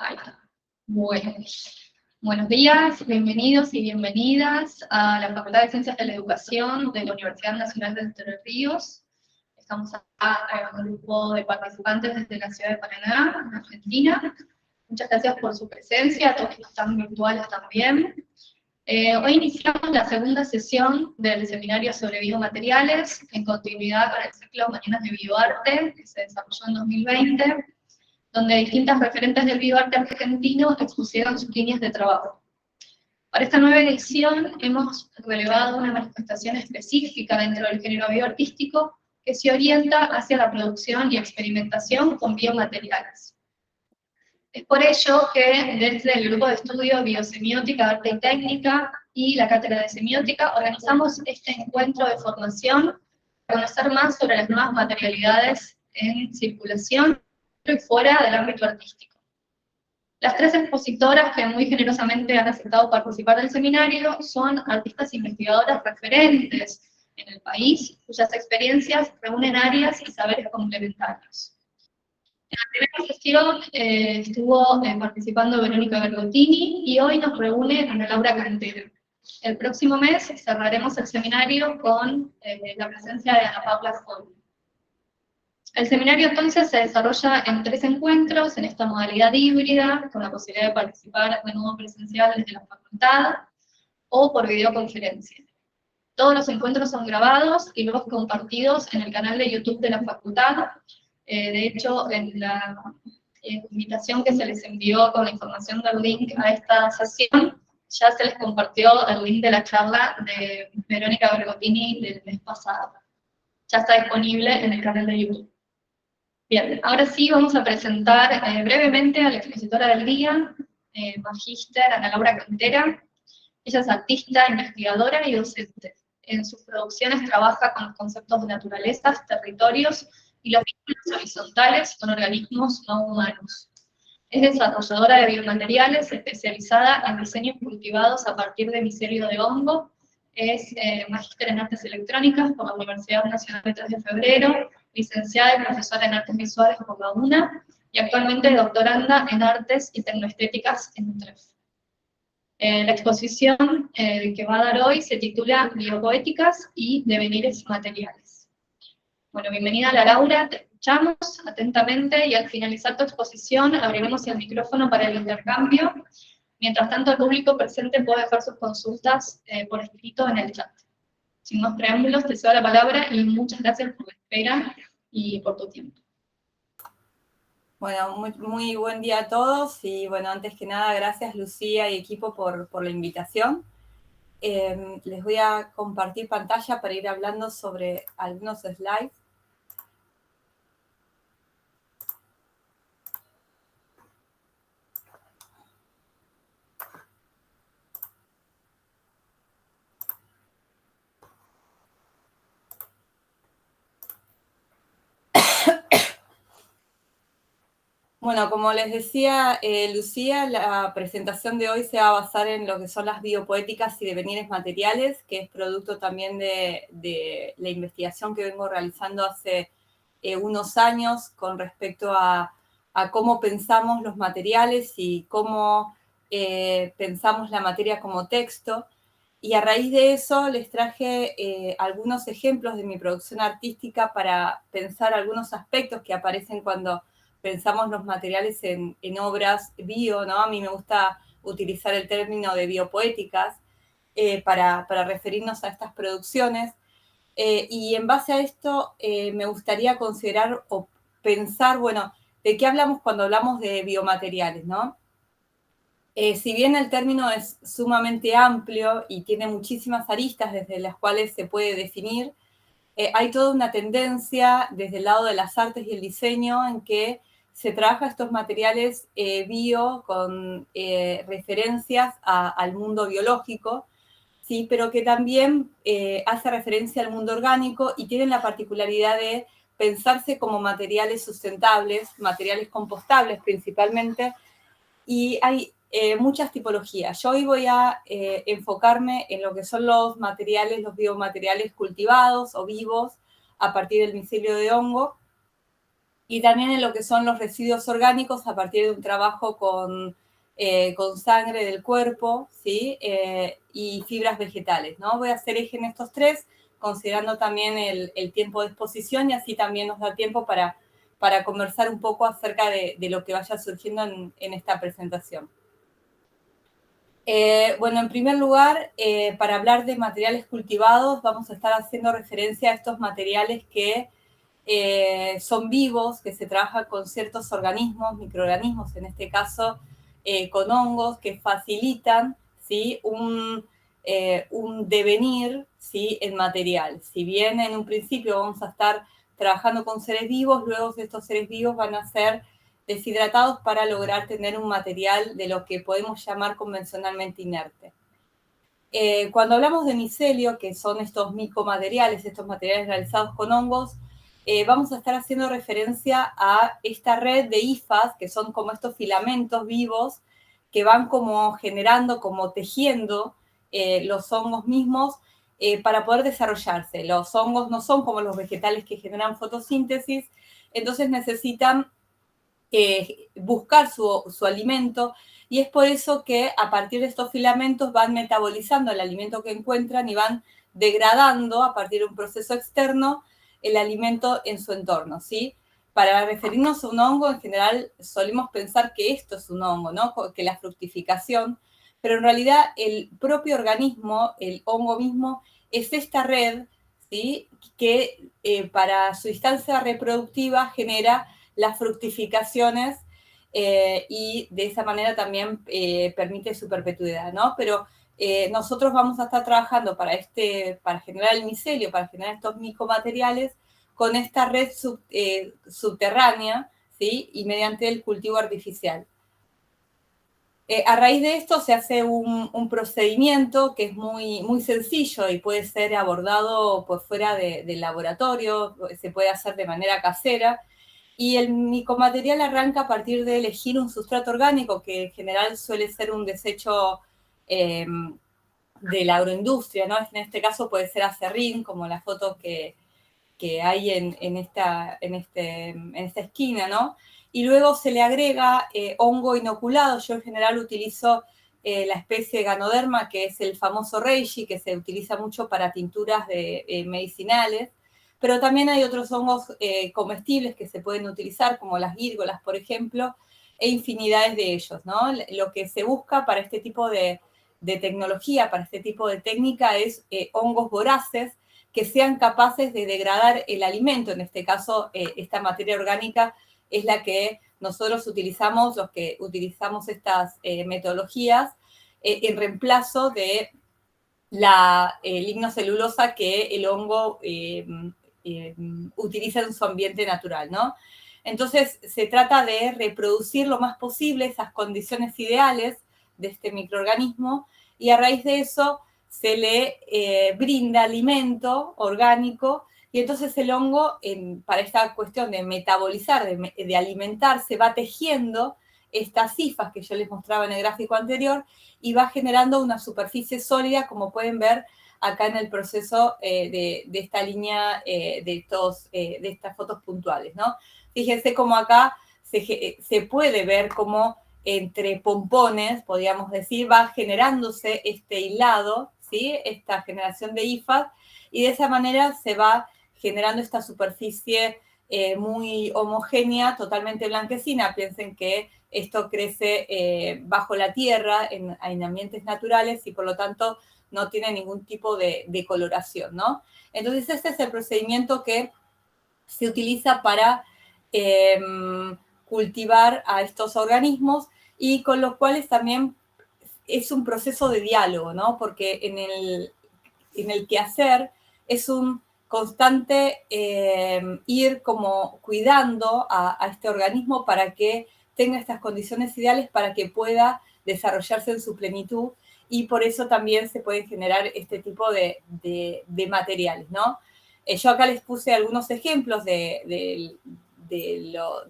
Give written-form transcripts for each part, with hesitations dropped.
Ahí está. Bueno, buenos días, bienvenidos y bienvenidas a la Facultad de Ciencias de la Educación de la Universidad Nacional de Entre Ríos. Estamos acá en un grupo de participantes desde la ciudad de Paraná, en Argentina. Muchas gracias por su presencia, a todos que están virtuales también. Hoy iniciamos la segunda sesión del seminario sobre biomateriales, en continuidad con el ciclo Mañanas de Bioarte, que se desarrolló en 2020, donde distintas referentes del bioarte argentino expusieron sus líneas de trabajo. Para esta nueva edición hemos relevado una manifestación específica dentro del género bioartístico que se orienta hacia la producción y experimentación con biomateriales. Es por ello que desde el Grupo de Estudio Biosemiótica, Arte y Técnica y la Cátedra de Semiótica organizamos este encuentro de formación para conocer más sobre las nuevas materialidades en circulación y fuera del ámbito artístico. Las tres expositoras que muy generosamente han aceptado participar del seminario son artistas investigadoras referentes en el país, cuyas experiencias reúnen áreas y saberes complementarios. En la primera sesión estuvo participando Verónica Bergottini y hoy nos reúne Ana Laura Cantera. El próximo mes cerraremos el seminario con la presencia de Ana Paula Fon. El seminario entonces se desarrolla en 3 encuentros, en esta modalidad híbrida, con la posibilidad de participar de modo presencial desde la facultad o por videoconferencia. Todos los encuentros son grabados y luego compartidos en el canal de YouTube de la facultad. De hecho, en la invitación que se les envió con la información del link a esta sesión, ya se les compartió el link de la charla de Verónica Bergottini del mes pasado. Ya está disponible en el canal de YouTube. Bien, ahora sí vamos a presentar brevemente a la expositora del día, magíster Ana Laura Cantera. Ella es artista, investigadora y docente. En sus producciones trabaja con los conceptos de naturalezas, territorios y los vínculos horizontales con organismos no humanos. Es desarrolladora de biomateriales, especializada en diseños cultivados a partir de micelio de hongo. Es magíster en artes electrónicas por la Universidad Nacional de 3 de Febrero, licenciada y profesora en artes visuales por la UNA, y actualmente doctoranda en artes y tecnoestéticas en UTREF. La exposición que va a dar hoy se titula Biopoéticas y devenires materiales. Bueno, bienvenida a la Laura, te escuchamos atentamente y al finalizar tu exposición abriremos el micrófono para el intercambio. Mientras tanto, el público presente puede dejar sus consultas por escrito en el chat. Sin más preámbulos, te cedo la palabra y muchas gracias por la espera y por tu tiempo. Bueno, muy buen día a todos y bueno, antes que nada, gracias Lucía y equipo por la invitación. Les voy a compartir pantalla para ir hablando sobre algunos slides. Bueno, como les decía Lucía, la presentación de hoy se va a basar en lo que son las biopoéticas y devenires materiales, que es producto también de la investigación que vengo realizando hace unos años con respecto a cómo pensamos los materiales y cómo pensamos la materia como texto. Y a raíz de eso les traje algunos ejemplos de mi producción artística para pensar algunos aspectos que aparecen cuando pensamos los materiales en obras bio, ¿no? A mí me gusta utilizar el término de biopoéticas para referirnos a estas producciones. Y en base a esto me gustaría considerar o pensar, bueno, ¿de qué hablamos cuando hablamos de biomateriales, no? Si bien el término es sumamente amplio y tiene muchísimas aristas desde las cuales se puede definir, hay toda una tendencia desde el lado de las artes y el diseño en que se trabaja estos materiales bio con referencias al mundo biológico, ¿sí? Pero que también hace referencia al mundo orgánico y tienen la particularidad de pensarse como materiales sustentables, materiales compostables principalmente, y hay muchas tipologías. Yo hoy voy a enfocarme en lo que son los materiales, los biomateriales cultivados o vivos a partir del micelio de hongo, y también en lo que son los residuos orgánicos a partir de un trabajo con sangre del cuerpo, ¿sí? Y fibras vegetales, ¿no? Voy a hacer eje en estos tres, considerando también el tiempo de exposición, y así también nos da tiempo para conversar un poco acerca de lo que vaya surgiendo en esta presentación. Bueno, en primer lugar, para hablar de materiales cultivados, vamos a estar haciendo referencia a estos materiales que son vivos, que se trabaja con ciertos organismos, microorganismos, en este caso con hongos, que facilitan, ¿sí? un devenir, ¿sí? En material. Si bien en un principio vamos a estar trabajando con seres vivos, luego estos seres vivos van a ser deshidratados para lograr tener un material de lo que podemos llamar convencionalmente inerte. Cuando hablamos de micelio, que son estos micomateriales, estos materiales realizados con hongos, vamos a estar haciendo referencia a esta red de hifas, que son como estos filamentos vivos que van como generando, como tejiendo los hongos mismos para poder desarrollarse. Los hongos no son como los vegetales que generan fotosíntesis, entonces necesitan buscar su alimento, y es por eso que a partir de estos filamentos van metabolizando el alimento que encuentran y van degradando a partir de un proceso externo el alimento en su entorno, ¿sí? Para referirnos a un hongo, en general solemos pensar que esto es un hongo, ¿no? Que la fructificación, pero en realidad el propio organismo, el hongo mismo, es esta red, ¿sí? Que para su instancia reproductiva genera las fructificaciones y de esa manera también permite su perpetuidad, ¿no? Pero nosotros vamos a estar trabajando para generar el micelio, para generar estos micomateriales, con esta red subterránea, ¿sí? Y mediante el cultivo artificial. A raíz de esto se hace un procedimiento que es muy, muy sencillo y puede ser abordado por fuera del laboratorio, se puede hacer de manera casera, y el micomaterial arranca a partir de elegir un sustrato orgánico, que en general suele ser un desecho de la agroindustria, ¿no? En este caso puede ser acerrín, como la foto que hay en esta esquina, ¿no? Y luego se le agrega hongo inoculado. Yo en general utilizo la especie Ganoderma, que es el famoso reishi, que se utiliza mucho para tinturas medicinales, pero también hay otros hongos comestibles que se pueden utilizar, como las gírgolas, por ejemplo, e infinidades de ellos, ¿no? Lo que se busca para este tipo de tecnología, para este tipo de técnica, es hongos voraces que sean capaces de degradar el alimento. En este caso, esta materia orgánica es la que nosotros utilizamos, los que utilizamos estas metodologías, en reemplazo de la lignocelulosa que el hongo utiliza en su ambiente natural, ¿no? Entonces, se trata de reproducir lo más posible esas condiciones ideales de este microorganismo, y a raíz de eso se le brinda alimento orgánico, y entonces el hongo, para esta cuestión de metabolizar, de alimentarse, va tejiendo estas hifas que yo les mostraba en el gráfico anterior, y va generando una superficie sólida, como pueden ver acá en el proceso de esta línea de estas fotos puntuales, ¿no? Fíjense cómo acá se puede ver cómo entre pompones, podríamos decir, va generándose este hilado, ¿sí? Esta generación de hifas, y de esa manera se va generando esta superficie muy homogénea, totalmente blanquecina. Piensen que esto crece bajo la tierra, en ambientes naturales, y por lo tanto no tiene ningún tipo de coloración, ¿no? Entonces, este es el procedimiento que se utiliza para cultivar a estos organismos, y con los cuales también es un proceso de diálogo, ¿no? Porque en el quehacer es un constante ir como cuidando a este organismo para que tenga estas condiciones ideales para que pueda desarrollarse en su plenitud, y por eso también se pueden generar este tipo de materiales, ¿no? Yo acá les puse algunos ejemplos de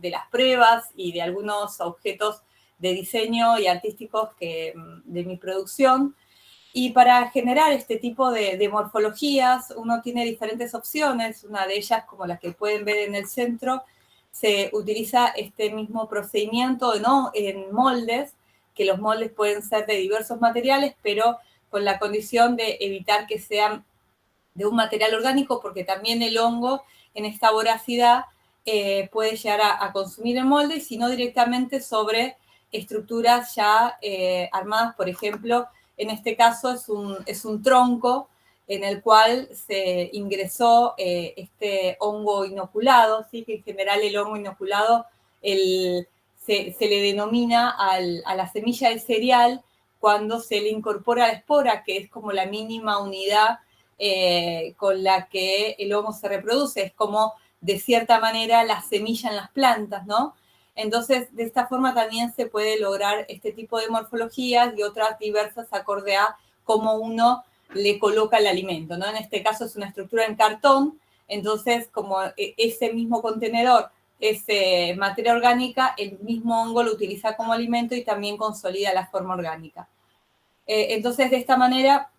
las pruebas y de algunos objetos de diseño y artísticos de mi producción. Y para generar este tipo de morfologías, uno tiene diferentes opciones. Una de ellas, como la que pueden ver en el centro, se utiliza este mismo procedimiento, ¿no?, en moldes, que los moldes pueden ser de diversos materiales, pero con la condición de evitar que sean de un material orgánico, porque también el hongo en esta voracidad puede llegar a consumir el molde, sino directamente sobre estructuras ya armadas. Por ejemplo, en este caso es un tronco en el cual se ingresó este hongo inoculado, ¿sí? Que en general el hongo inoculado se le denomina a la semilla del cereal cuando se le incorpora la espora, que es como la mínima unidad con la que el hongo se reproduce. Es como, de cierta manera, la semilla en las plantas, ¿no? Entonces, de esta forma también se puede lograr este tipo de morfologías y otras diversas acorde a cómo uno le coloca el alimento, ¿no? En este caso es una estructura en cartón, entonces como ese mismo contenedor es materia orgánica, el mismo hongo lo utiliza como alimento y también consolida la forma orgánica. Entonces, de esta manera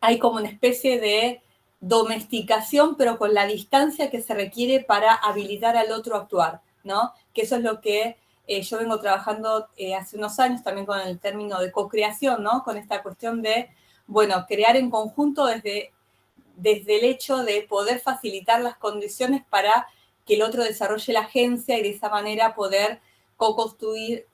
hay como una especie de domesticación, pero con la distancia que se requiere para habilitar al otro a actuar, ¿no? Que eso es lo que yo vengo trabajando hace unos años también con el término de co-creación, ¿no? Con esta cuestión de, bueno, crear en conjunto desde el hecho de poder facilitar las condiciones para que el otro desarrolle la agencia y de esa manera poder co-construir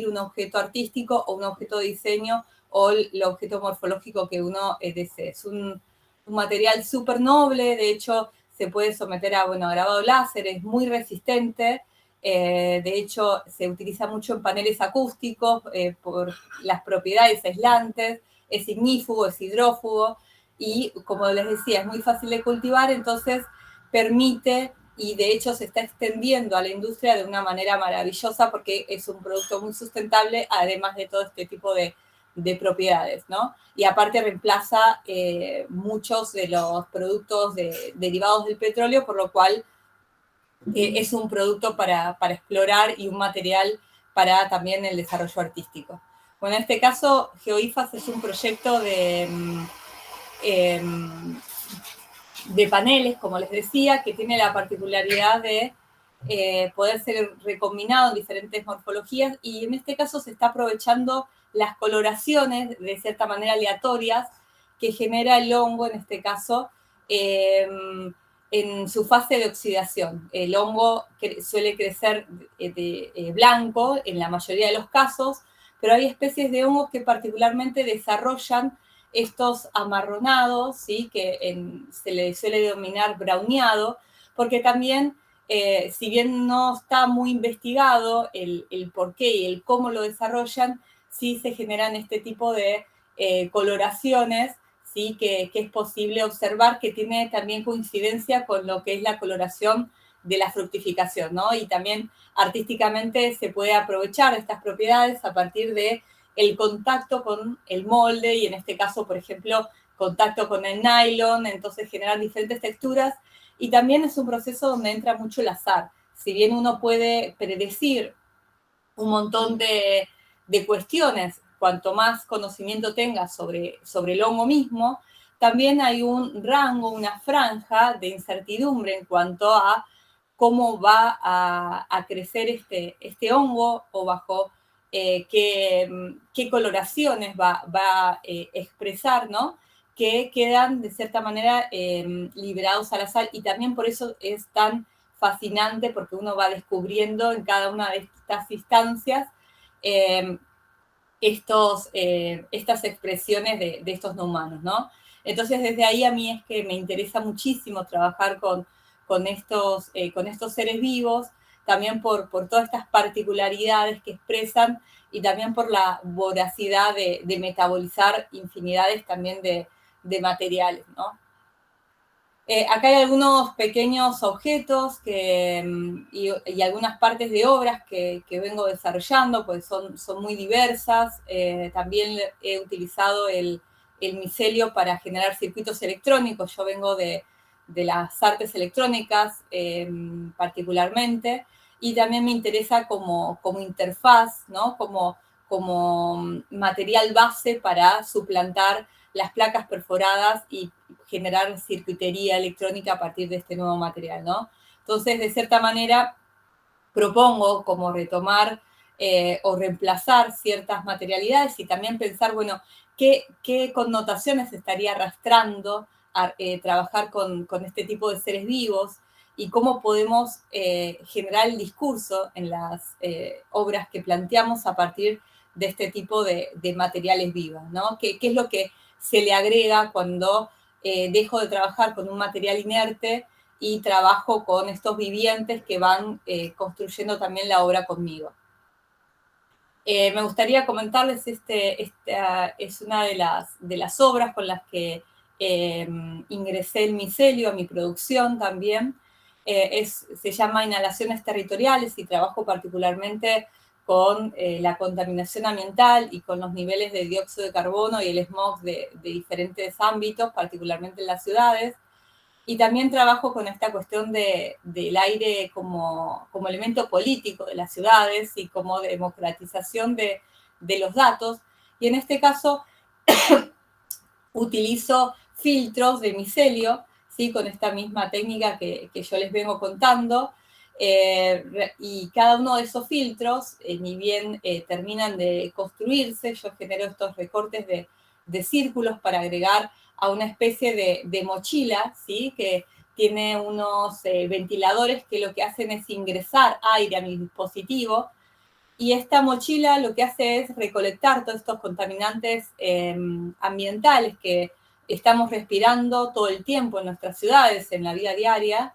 un objeto artístico o un objeto de diseño o el objeto morfológico que uno desee. Es un material súper noble, de hecho se puede someter a grabado láser, es muy resistente, de hecho se utiliza mucho en paneles acústicos por las propiedades aislantes, es ignífugo, es hidrófugo, y como les decía, es muy fácil de cultivar, entonces permite, y de hecho se está extendiendo a la industria de una manera maravillosa porque es un producto muy sustentable, además de todo este tipo de propiedades, ¿no? Y aparte reemplaza muchos de los productos derivados del petróleo, por lo cual es un producto para explorar y un material para también el desarrollo artístico. Bueno, en este caso, GeoIFAS es un proyecto de paneles, como les decía, que tiene la particularidad de poder ser recombinado en diferentes morfologías, y en este caso se está aprovechando las coloraciones, de cierta manera aleatorias, que genera el hongo, en este caso, en su fase de oxidación. El hongo suele crecer blanco en la mayoría de los casos, pero hay especies de hongos que particularmente desarrollan estos amarronados, ¿sí? Que se le suele denominar browneado, porque también, si bien no está muy investigado el por qué y el cómo lo desarrollan, sí se generan este tipo de coloraciones, ¿sí? Que es posible observar, que tiene también coincidencia con lo que es la coloración de la fructificación, ¿no? Y también artísticamente se puede aprovechar estas propiedades a partir de el contacto con el molde y en este caso, por ejemplo, contacto con el nylon, entonces generan diferentes texturas y también es un proceso donde entra mucho el azar. Si bien uno puede predecir un montón de cuestiones, cuanto más conocimiento tengas sobre el hongo mismo, también hay un rango, una franja de incertidumbre en cuanto a cómo va a crecer este hongo o bajo qué coloraciones va a expresar, ¿no? Que quedan de cierta manera liberados al azar, y también por eso es tan fascinante, porque uno va descubriendo en cada una de estas instancias estas expresiones de estos no humanos, ¿no? Entonces, desde ahí a mí es que me interesa muchísimo trabajar con estos seres vivos, también por todas estas particularidades que expresan y también por la voracidad de metabolizar infinidades también de materiales, ¿no? Acá hay algunos pequeños objetos y algunas partes de obras que vengo desarrollando, pues son muy diversas. También he utilizado el micelio para generar circuitos electrónicos. Yo vengo de las artes electrónicas particularmente, y también me interesa como interfaz, ¿no? Como material base para suplantar las placas perforadas y generar circuitería electrónica a partir de este nuevo material, ¿no? Entonces, de cierta manera, propongo como retomar o reemplazar ciertas materialidades y también pensar, bueno, qué connotaciones estaría arrastrando a trabajar con este tipo de seres vivos y cómo podemos generar el discurso en las obras que planteamos a partir de este tipo de materiales vivos, ¿no? ¿Qué es lo que se le agrega cuando dejo de trabajar con un material inerte y trabajo con estos vivientes que van construyendo también la obra conmigo? Me gustaría comentarles, esta es una de las obras con las que ingresé el micelio a mi producción también. Se llama Inhalaciones Territoriales y trabajo particularmente con la contaminación ambiental y con los niveles de dióxido de carbono y el smog de diferentes ámbitos, particularmente en las ciudades. Y también trabajo con esta cuestión del aire como elemento político de las ciudades y como democratización de los datos. Y en este caso utilizo filtros de micelio, ¿sí? Con esta misma técnica que yo les vengo contando. Y cada uno de esos filtros, ni bien terminan de construirse, yo genero estos recortes de círculos para agregar a una especie de mochila, ¿sí? Que tiene unos ventiladores que lo que hacen es ingresar aire a mi dispositivo. Y esta mochila lo que hace es recolectar todos estos contaminantes ambientales que estamos respirando todo el tiempo en nuestras ciudades, en la vida diaria,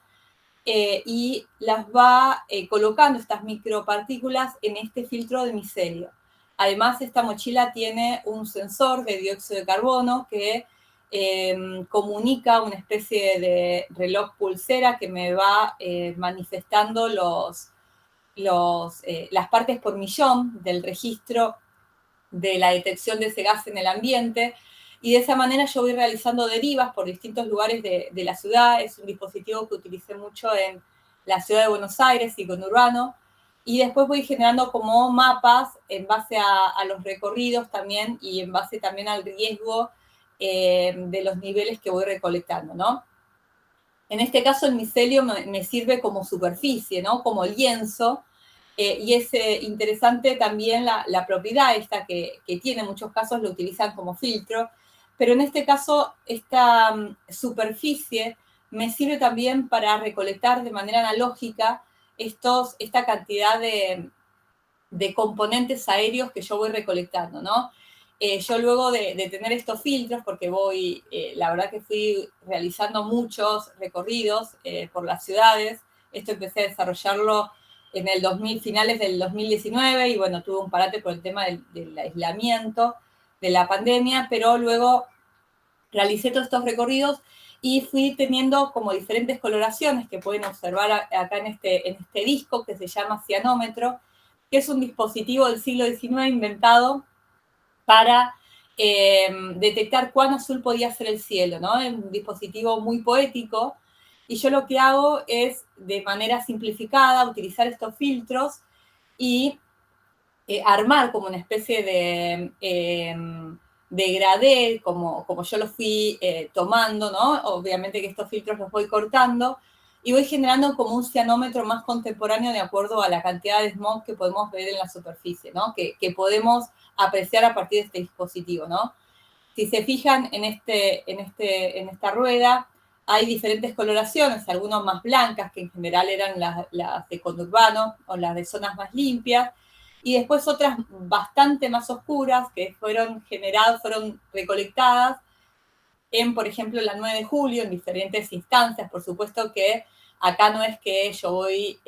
y las va colocando estas micropartículas en este filtro de micelio. Además, esta mochila tiene un sensor de dióxido de carbono que comunica una especie de reloj pulsera que me va manifestando las partes por millón del registro de la detección de ese gas en el ambiente, y de esa manera yo voy realizando derivas por distintos lugares de la ciudad. Es un dispositivo que utilicé mucho en la ciudad de Buenos Aires y conurbano, y después voy generando como mapas en base a los recorridos también y en base también al riesgo de los niveles que voy recolectando, ¿no? En este caso el micelio me sirve como superficie, ¿no? Como lienzo, y es interesante también la propiedad esta que tiene, en muchos casos lo utilizan como filtro, pero en este caso esta superficie me sirve también para recolectar de manera analógica esta cantidad de componentes aéreos que yo voy recolectando, ¿no? Yo luego de tener estos filtros, porque la verdad que fui realizando muchos recorridos por las ciudades. Esto empecé a desarrollarlo en el finales del 2019, y bueno, tuve un parate por el tema del aislamiento, de la pandemia, pero luego realicé todos estos recorridos y fui teniendo como diferentes coloraciones que pueden observar acá en este disco que se llama cianómetro, que es un dispositivo del siglo XIX inventado para detectar cuán azul podía ser el cielo, ¿no? Es un dispositivo muy poético, y yo lo que hago es, de manera simplificada, utilizar estos filtros y armar como una especie de gradé, como yo lo fui tomando, ¿no? Obviamente que estos filtros los voy cortando y voy generando como un cianómetro más contemporáneo de acuerdo a la cantidad de smog que podemos ver en la superficie, ¿no? Que podemos apreciar a partir de este dispositivo, ¿no? Si se fijan en esta rueda, hay diferentes coloraciones, algunas más blancas, que en general eran las de conurbano o las de zonas más limpias, y después otras bastante más oscuras que fueron recolectadas en, por ejemplo, la 9 de julio, en diferentes instancias. Por supuesto que acá no es que yo voy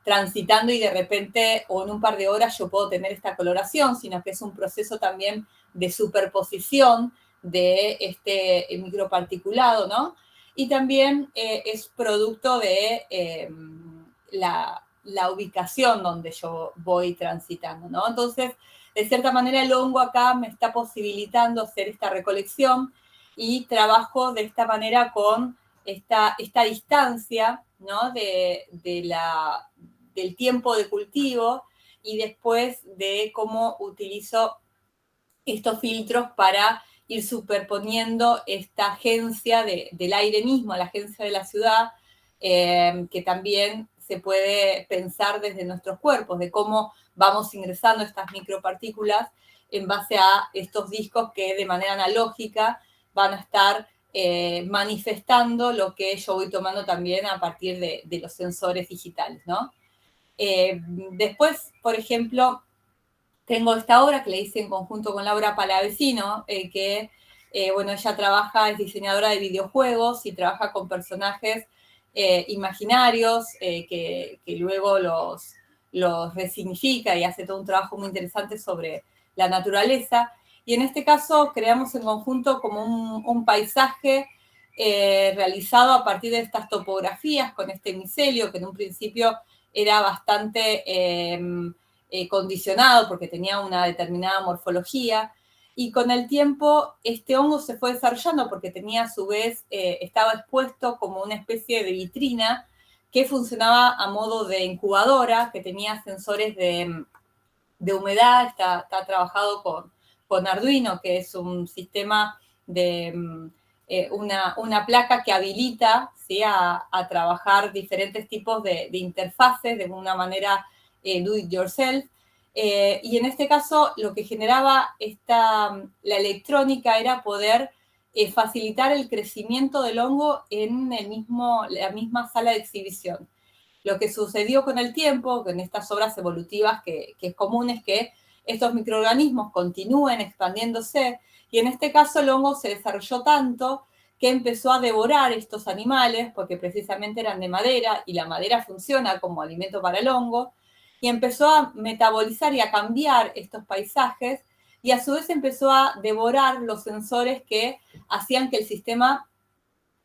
transitando y de repente o en un par de horas yo puedo tener esta coloración, sino que es un proceso también de superposición de este microparticulado, ¿no? Y también es producto de la ubicación donde yo voy transitando, ¿no? Entonces, de cierta manera, el hongo acá me está posibilitando hacer esta recolección y trabajo de esta manera con esta distancia, ¿no? Del tiempo de cultivo, y después de cómo utilizo estos filtros para ir superponiendo esta agencia del aire mismo, la agencia de la ciudad, que también se puede pensar desde nuestros cuerpos, de cómo vamos ingresando estas micropartículas en base a estos discos que de manera analógica van a estar manifestando lo que yo voy tomando también a partir de los sensores digitales, ¿no? Después, por ejemplo, tengo esta obra que le hice en conjunto con Laura Palavecino, que, bueno, ella trabaja, es diseñadora de videojuegos y trabaja con personajes imaginarios que luego los resignifica y hace todo un trabajo muy interesante sobre la naturaleza. Y en este caso creamos en conjunto como un paisaje realizado a partir de estas topografías con este micelio, que en un principio era bastante condicionado porque tenía una determinada morfología. Y con el tiempo este hongo se fue desarrollando porque tenía a su vez, estaba expuesto como una especie de vitrina que funcionaba a modo de incubadora, que tenía sensores de humedad, está trabajado con Arduino, que es un sistema de una placa que habilita, ¿sí?, a trabajar diferentes tipos de interfaces de una manera do it yourself. Y en este caso lo que generaba la electrónica era poder facilitar el crecimiento del hongo en la misma sala de exhibición. Lo que sucedió con el tiempo, con estas obras evolutivas que es común, es que estos microorganismos continúen expandiéndose y en este caso el hongo se desarrolló tanto que empezó a devorar estos animales porque precisamente eran de madera y la madera funciona como alimento para el hongo y empezó a metabolizar y a cambiar estos paisajes y a su vez empezó a devorar los sensores que hacían que el sistema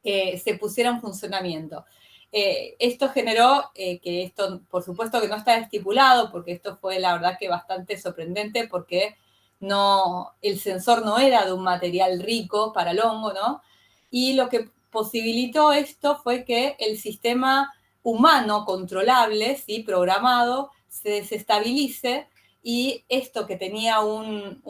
se pusiera en funcionamiento. Esto generó que esto, por supuesto que no está estipulado, porque esto fue la verdad que bastante sorprendente, porque el sensor no era de un material rico para el hongo, ¿no? Y lo que posibilitó esto fue que el sistema humano controlable, ¿sí?, programado, se desestabilice y esto que tenía un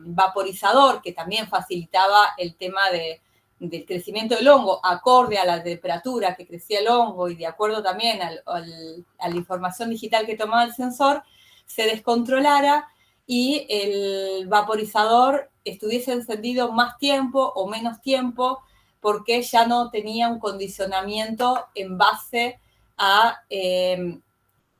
vaporizador que también facilitaba el tema del crecimiento del hongo acorde a la temperatura que crecía el hongo y de acuerdo también a la información digital que tomaba el sensor, se descontrolara y el vaporizador estuviese encendido más tiempo o menos tiempo porque ya no tenía un condicionamiento en base a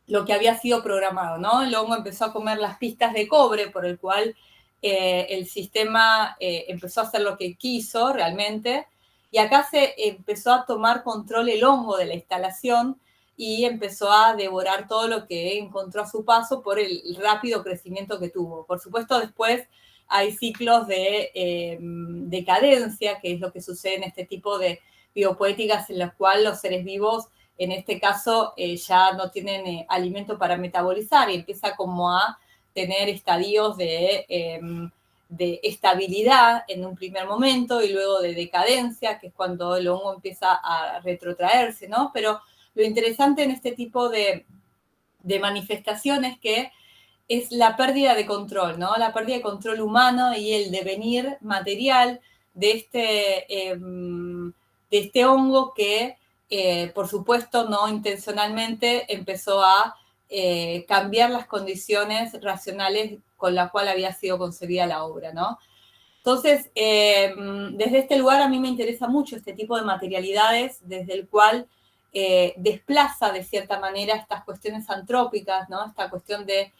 lo que había sido programado, ¿no? El hongo empezó a comer las pistas de cobre por el cual el sistema empezó a hacer lo que quiso realmente, y acá se empezó a tomar control el hongo de la instalación y empezó a devorar todo lo que encontró a su paso por el rápido crecimiento que tuvo. Por supuesto, después hay ciclos de decadencia, que es lo que sucede en este tipo de biopoéticas en las cuales los seres vivos, en este caso, ya no tienen alimento para metabolizar y empieza como a tener estadios de estabilidad en un primer momento y luego de decadencia, que es cuando el hongo empieza a retrotraerse, ¿no? Pero lo interesante en este tipo de manifestaciones que es la pérdida de control, ¿no? La pérdida de control humano y el devenir material de este hongo que, por supuesto, no intencionalmente empezó a cambiar las condiciones racionales con las cuales había sido concebida la obra, ¿no? Entonces, desde este lugar a mí me interesa mucho este tipo de materialidades, desde el cual desplaza de cierta manera estas cuestiones antrópicas, ¿no? Esta cuestión de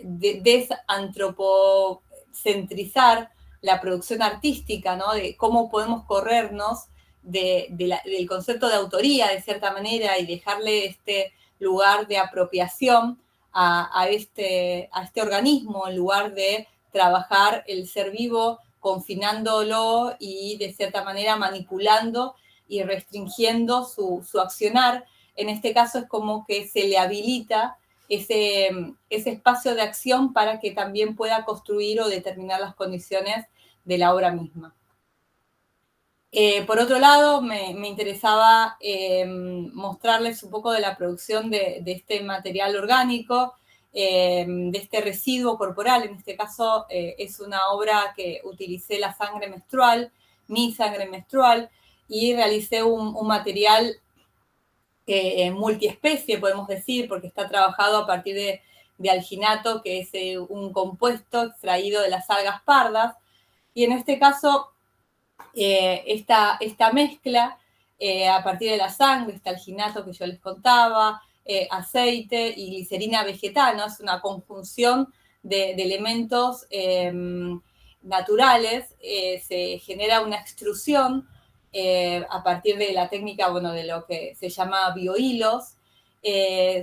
desantropocentrizar la producción artística, ¿no? De cómo podemos corrernos del concepto de autoría, de cierta manera, y dejarle este lugar de apropiación a este organismo, en lugar de trabajar el ser vivo confinándolo y de cierta manera manipulando y restringiendo su accionar. En este caso es como que se le habilita ese espacio de acción para que también pueda construir o determinar las condiciones de la obra misma. Por otro lado, me interesaba mostrarles un poco de la producción de este material orgánico, de este residuo corporal. En este caso es una obra que utilicé la sangre menstrual, mi sangre menstrual, y realicé un material multiespecie, podemos decir, porque está trabajado a partir de alginato, que es un compuesto extraído de las algas pardas. Y en este caso, esta mezcla, a partir de la sangre, este alginato que yo les contaba, aceite y glicerina vegetal, ¿no? Es una conjunción de elementos naturales, se genera una extrusión a partir de la técnica, bueno, de lo que se llama biohilos,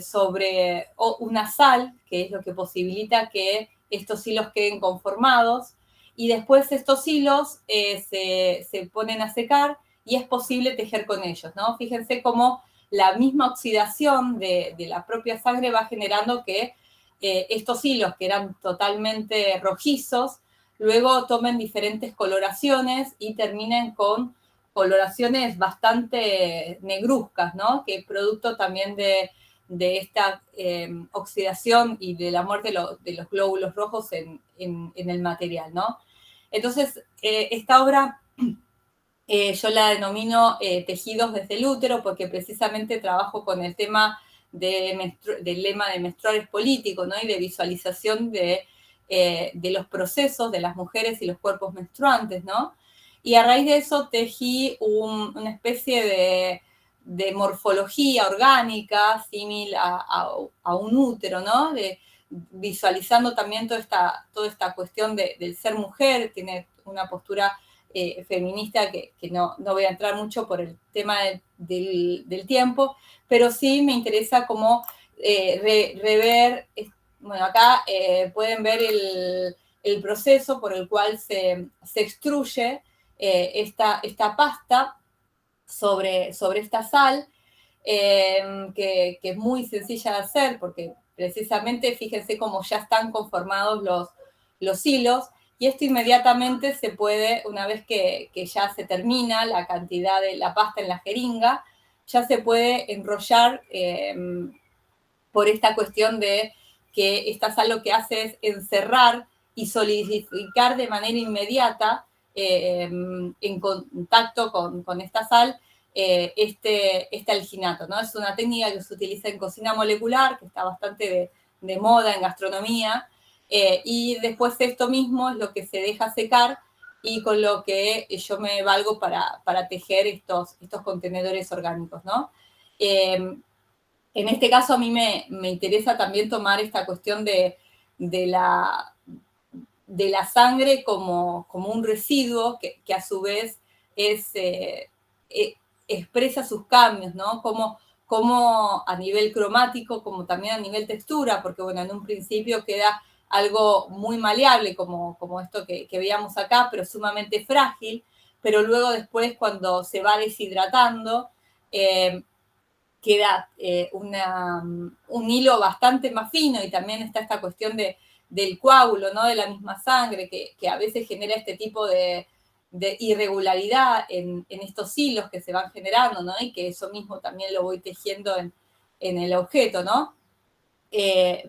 sobre una sal, que es lo que posibilita que estos hilos queden conformados, y después estos hilos se ponen a secar y es posible tejer con ellos, ¿no? Fíjense cómo la misma oxidación de la propia sangre va generando que estos hilos, que eran totalmente rojizos, luego tomen diferentes coloraciones y terminen con coloraciones bastante negruzcas, ¿no? Que es producto también de esta oxidación y de la muerte de los glóbulos rojos en el material, ¿no? Entonces, esta obra yo la denomino Tejidos desde el útero, porque precisamente trabajo con el tema del lema de menstruales políticos, ¿no? Y de visualización de los procesos de las mujeres y los cuerpos menstruantes, ¿no? Y a raíz de eso tejí una especie de morfología orgánica similar a un útero, ¿no? Visualizando también toda esta cuestión del ser mujer, tiene una postura feminista que no voy a entrar mucho por el tema del tiempo, pero sí me interesa como rever, bueno, acá pueden ver el proceso por el cual se extruye esta pasta sobre esta sal, que es muy sencilla de hacer porque precisamente fíjense cómo ya están conformados los hilos, y esto inmediatamente se puede, una vez que ya se termina la cantidad de la pasta en la jeringa, ya se puede enrollar por esta cuestión de que esta sal lo que hace es encerrar y solidificar de manera inmediata en contacto con esta sal este alginato, ¿no? Es una técnica que se utiliza en cocina molecular, que está bastante de moda en gastronomía, y después esto mismo es lo que se deja secar y con lo que yo me valgo para tejer estos contenedores orgánicos, ¿no? En este caso a mí me interesa también tomar esta cuestión de la sangre como un residuo que a su vez expresa sus cambios, ¿no? Como a nivel cromático, como también a nivel textura, porque bueno, en un principio queda algo muy maleable, como esto que veíamos acá, pero sumamente frágil, pero luego después cuando se va deshidratando, queda un hilo bastante más fino, y también está esta cuestión del coágulo, ¿no? De la misma sangre, que a veces genera este tipo de irregularidad en estos hilos que se van generando, ¿no? Y que eso mismo también lo voy tejiendo en el objeto, ¿no?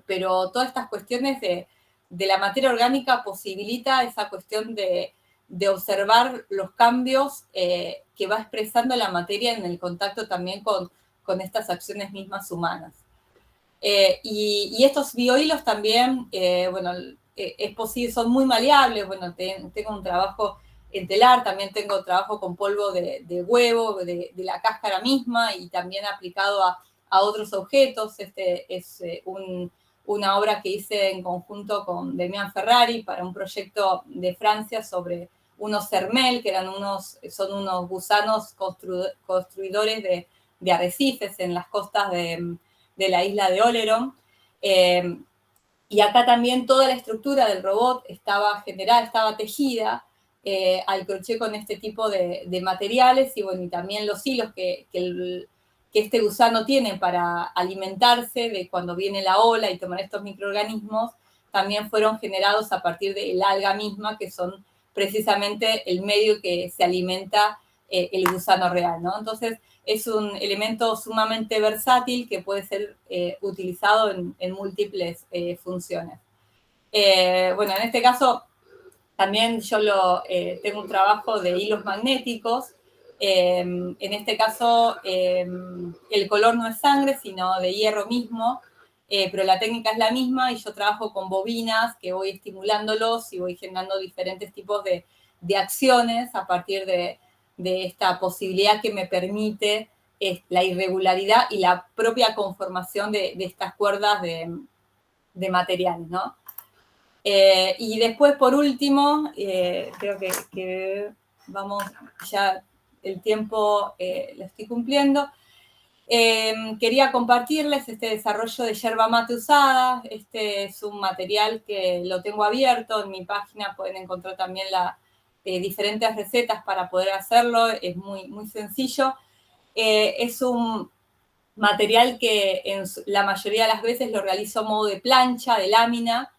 Pero todas estas cuestiones de la materia orgánica posibilita esa cuestión de observar los cambios que va expresando la materia en el contacto también con estas acciones mismas humanas. Y estos biohilos también, bueno, es posible, son muy maleables. Bueno, tengo un trabajo en telar, también tengo trabajo con polvo de huevo, de la cáscara misma, y también aplicado a otros objetos. Este es una obra que hice en conjunto con Demian Ferrari para un proyecto de Francia sobre unos cermel, que son unos gusanos construidores de arrecifes en las costas de la isla de Oléron. Y acá también toda la estructura del robot estaba generada, estaba tejida al crochet con este tipo de materiales, y bueno, y también los hilos que este gusano tiene para alimentarse de cuando viene la ola y tomar estos microorganismos, también fueron generados a partir del alga misma, que son precisamente el medio que se alimenta el gusano real, ¿no? Entonces, es un elemento sumamente versátil que puede ser utilizado en múltiples funciones. Bueno, en este caso también yo tengo un trabajo de hilos magnéticos En este caso, el color no es sangre, sino de hierro mismo, pero la técnica es la misma y yo trabajo con bobinas que voy estimulándolos y voy generando diferentes tipos de acciones a partir de esta posibilidad que me permite la irregularidad y la propia conformación de estas cuerdas de materiales, ¿no? Y después, por último, creo que vamos, ya el tiempo lo estoy cumpliendo. Quería compartirles este desarrollo de yerba mate usada. Este es un material que lo tengo abierto en mi página. Pueden encontrar también diferentes recetas para poder hacerlo. Es muy, muy sencillo. Es un material que la mayoría de las veces lo realizo a modo de plancha, de lámina.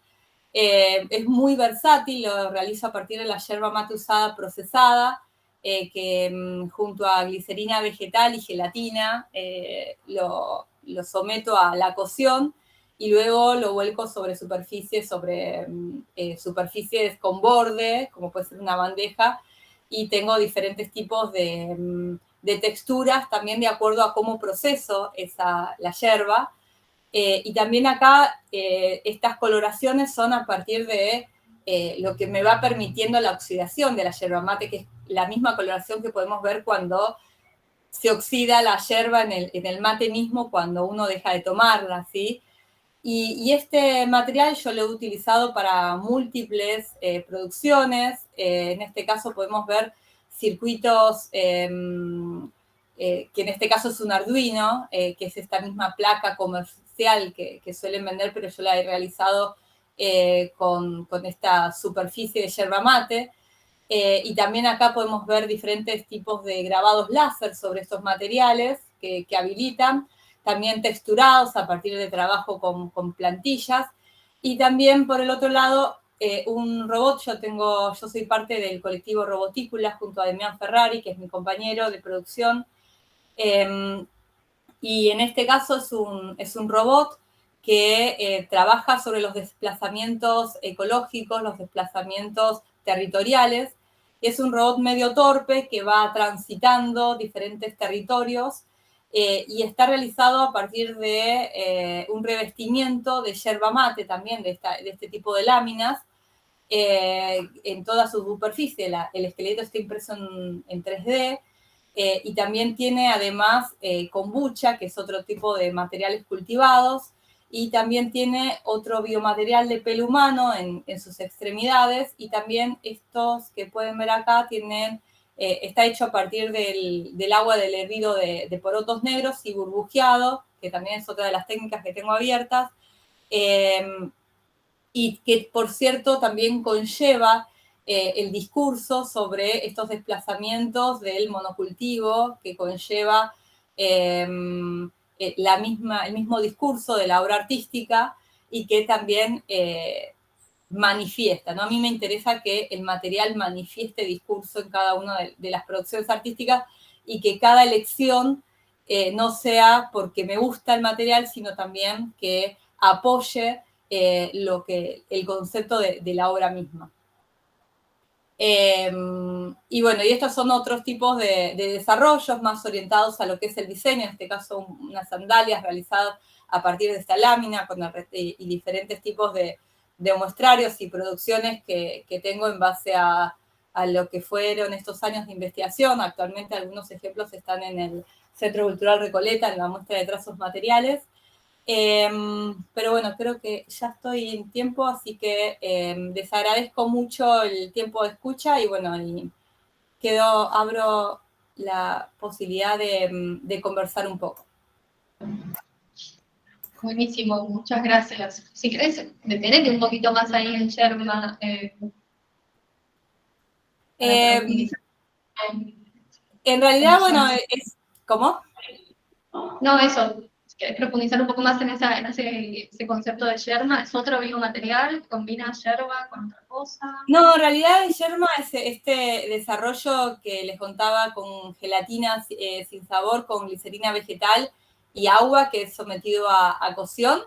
Es muy versátil, lo realizo a partir de la yerba mate usada procesada, que junto a glicerina vegetal y gelatina lo someto a la cocción y luego lo vuelco sobre superficies con borde, como puede ser una bandeja, y tengo diferentes tipos de texturas también de acuerdo a cómo proceso la yerba. Y también acá estas coloraciones son a partir de lo que me va permitiendo la oxidación de la yerba mate, que es la misma coloración que podemos ver cuando se oxida la yerba en el mate mismo cuando uno deja de tomarla, ¿sí? Y este material yo lo he utilizado para múltiples producciones. En este caso podemos ver circuitos que en este caso es un Arduino, que es esta misma placa comercial que suelen vender, pero yo la he realizado con esta superficie de yerba mate. Y también acá podemos ver diferentes tipos de grabados láser sobre estos materiales que habilitan, también texturados a partir de trabajo con plantillas. Y también, por el otro lado, un robot. Yo soy parte del colectivo Robotícula junto a Demián Ferrari, que es mi compañero de producción. Y en este caso es un robot que trabaja sobre los desplazamientos ecológicos, los desplazamientos territoriales. Es un robot medio torpe que va transitando diferentes territorios y está realizado a partir de un revestimiento de yerba mate también, de este tipo de láminas, en toda su superficie. El esqueleto está impreso en 3D. Y también tiene además kombucha, que es otro tipo de materiales cultivados, y también tiene otro biomaterial de pelo humano en sus extremidades, y también estos que pueden ver acá está hecho a partir del agua del hervido de porotos negros y burbujeado, que también es otra de las técnicas que tengo abiertas, y que por cierto también conlleva el discurso sobre estos desplazamientos del monocultivo que conlleva el mismo discurso de la obra artística y que también manifiesta, ¿no? A mí me interesa que el material manifieste discurso en cada una de las producciones artísticas y que cada elección no sea porque me gusta el material, sino también que apoye el concepto de la obra misma. Y bueno, y estos son otros tipos de desarrollos más orientados a lo que es el diseño, en este caso unas sandalias realizadas a partir de esta lámina y diferentes tipos de muestrarios y producciones que tengo en base a lo que fueron estos años de investigación. Actualmente algunos ejemplos están en el Centro Cultural Recoleta, en la muestra de trazos materiales. Pero bueno, creo que ya estoy en tiempo, así que les agradezco mucho el tiempo de escucha y bueno, abro la posibilidad de conversar un poco. Buenísimo, muchas gracias. Si querés, detenete un poquito más ahí en yerba. En realidad, bueno, ¿cómo? No, eso. Si querés profundizar un poco más en ese concepto de yerba, ¿es otro biomaterial? ¿Combina yerba con otra cosa? No, en realidad en yerba es este desarrollo que les contaba con gelatina sin sabor, con glicerina vegetal y agua que es sometido a cocción.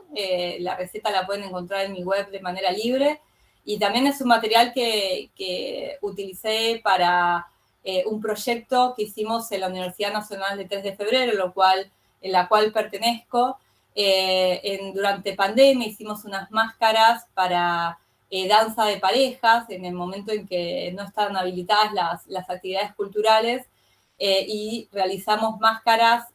La receta la pueden encontrar en mi web de manera libre. Y también es un material que utilicé para un proyecto que hicimos en la Universidad Nacional de 3 de Febrero, en la cual pertenezco. Durante pandemia hicimos unas máscaras para danza de parejas, en el momento en que no estaban habilitadas las actividades culturales, y realizamos máscaras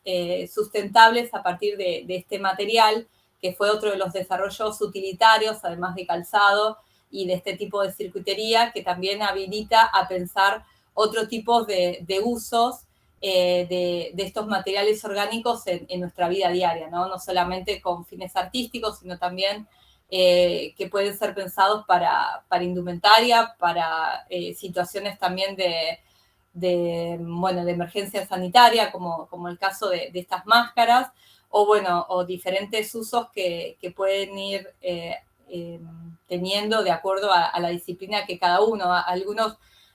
sustentables a partir de este material, que fue otro de los desarrollos utilitarios, además de calzado y de este tipo de circuitería, que también habilita a pensar otro tipo de usos de estos materiales orgánicos en nuestra vida diaria, ¿no? No solamente con fines artísticos, sino también que pueden ser pensados para indumentaria, para situaciones también de emergencia sanitaria, como el caso de estas máscaras, o diferentes usos que pueden ir teniendo de acuerdo a la disciplina que cada uno.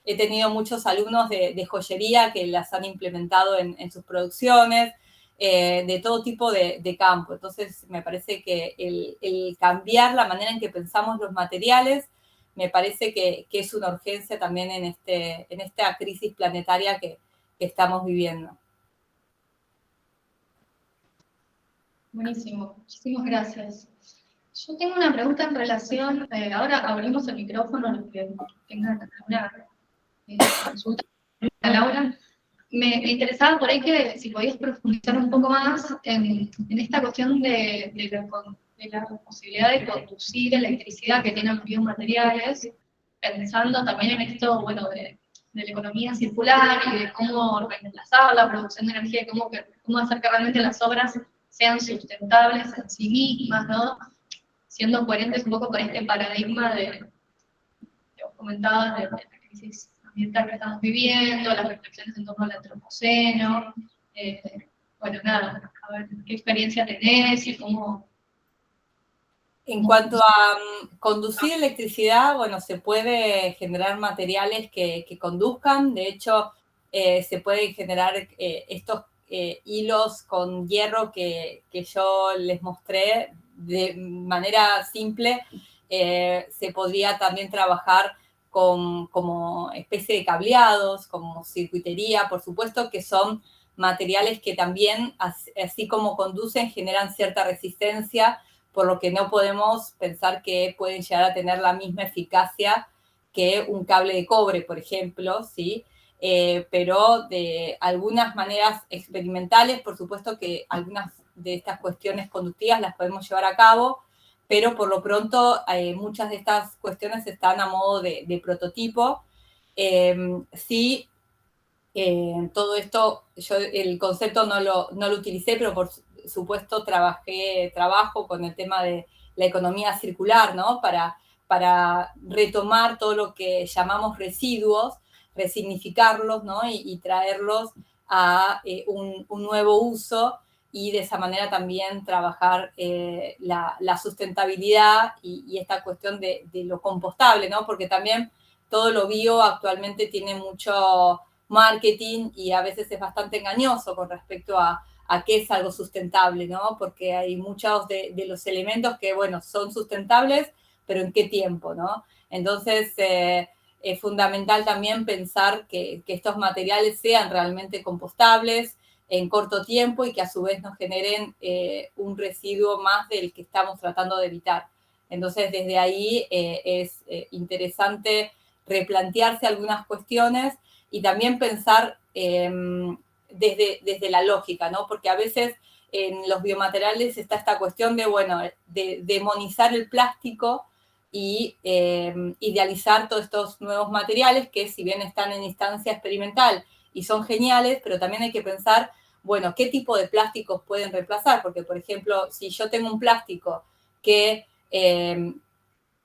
He tenido muchos alumnos de joyería que las han implementado en sus producciones, de todo tipo de campo. Entonces, me parece que el cambiar la manera en que pensamos los materiales, me parece que es una urgencia también en esta crisis planetaria que estamos viviendo. Buenísimo, muchísimas gracias. Yo tengo una pregunta en relación, ahora abrimos el micrófono, los que tengan alguna consulta a Laura. Me interesaba por ahí que si podías profundizar un poco más en esta cuestión de la posibilidad de conducir electricidad que tienen los biomateriales, pensando también en esto, bueno, de la economía circular y de cómo reemplazar la producción de energía, cómo hacer que realmente las obras sean sustentables en sí mismas, ¿no? Siendo coherentes un poco con este paradigma que vos comentabas de la crisis ambiental que estamos viviendo, las reflexiones en torno al antropoceno. Bueno, nada, a ver qué experiencia tenés y cómo... En cuanto a conducir electricidad, bueno, se puede generar materiales que conduzcan. De hecho, se pueden generar estos hilos con hierro que yo les mostré de manera simple. Se podría también trabajar como especie de cableados, como circuitería, por supuesto, que son materiales que también, así como conducen, generan cierta resistencia, por lo que no podemos pensar que pueden llegar a tener la misma eficacia que un cable de cobre, por ejemplo, ¿sí? Pero de algunas maneras experimentales, por supuesto que algunas de estas cuestiones conductivas las podemos llevar a cabo, pero por lo pronto muchas de estas cuestiones están a modo de prototipo. Sí, todo esto, yo el concepto no lo utilicé, pero por supuesto trabajo con el tema de la economía circular, ¿no? Para retomar todo lo que llamamos residuos, resignificarlos, ¿no? Y traerlos a un nuevo uso, y de esa manera también trabajar la sustentabilidad y esta cuestión de lo compostable, ¿no? Porque también todo lo bio actualmente tiene mucho marketing y a veces es bastante engañoso con respecto a qué es algo sustentable, ¿no? Porque hay muchos de los elementos que, bueno, son sustentables, pero ¿en qué tiempo, no? Entonces, es fundamental también pensar que estos materiales sean realmente compostables en corto tiempo y que a su vez nos generen un residuo más del que estamos tratando de evitar. Entonces, desde ahí es interesante replantearse algunas cuestiones y también pensar desde la lógica, ¿no? Porque a veces en los biomateriales está esta cuestión de demonizar el plástico y idealizar todos estos nuevos materiales que, si bien están en instancia experimental y son geniales, pero también hay que pensar, bueno, ¿qué tipo de plásticos pueden reemplazar? Porque, por ejemplo, si yo tengo un plástico que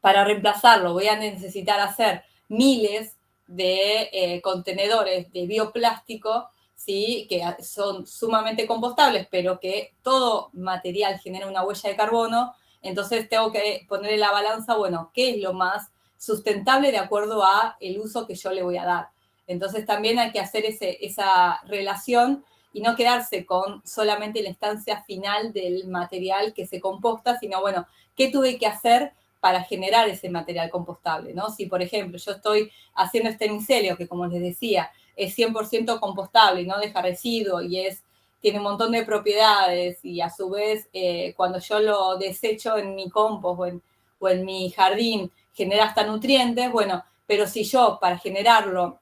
para reemplazarlo voy a necesitar hacer miles de contenedores de bioplástico, ¿sí? Que son sumamente compostables, pero que todo material genera una huella de carbono. Entonces tengo que poner en la balanza, bueno, ¿qué es lo más sustentable de acuerdo a el uso que yo le voy a dar? Entonces también hay que hacer esa relación y no quedarse con solamente la instancia final del material que se composta, sino, bueno, ¿qué tuve que hacer para generar ese material compostable, ¿no? Si, por ejemplo, yo estoy haciendo este micelio, que como les decía, es 100% compostable y no deja residuo y tiene un montón de propiedades y a su vez cuando yo lo desecho en mi compost o en mi jardín genera hasta nutrientes, bueno, pero si yo para generarlo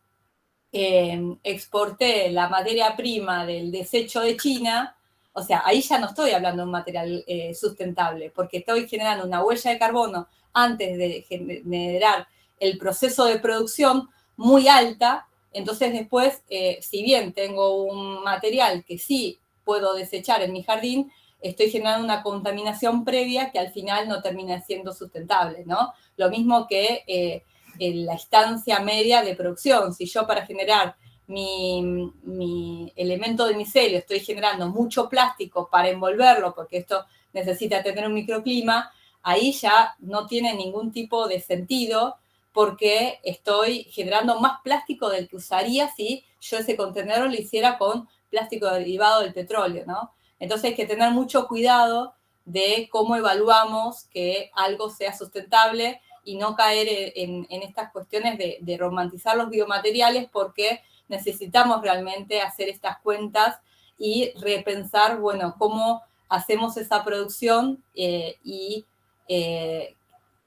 exporté la materia prima del desecho de China, o sea, ahí ya no estoy hablando de un material sustentable, porque estoy generando una huella de carbono antes de generar el proceso de producción muy alta. Entonces después, si bien tengo un material que sí puedo desechar en mi jardín, estoy generando una contaminación previa que al final no termina siendo sustentable, ¿no? Lo mismo que en la instancia media de producción. Si yo para generar mi elemento de micelio estoy generando mucho plástico para envolverlo, porque esto necesita tener un microclima, ahí ya no tiene ningún tipo de sentido porque estoy generando más plástico del que usaría si yo ese contenedor lo hiciera con plástico derivado del petróleo, ¿no? Entonces hay que tener mucho cuidado de cómo evaluamos que algo sea sustentable y no caer en estas cuestiones de romantizar los biomateriales, porque necesitamos realmente hacer estas cuentas y repensar, bueno, cómo hacemos esa producción y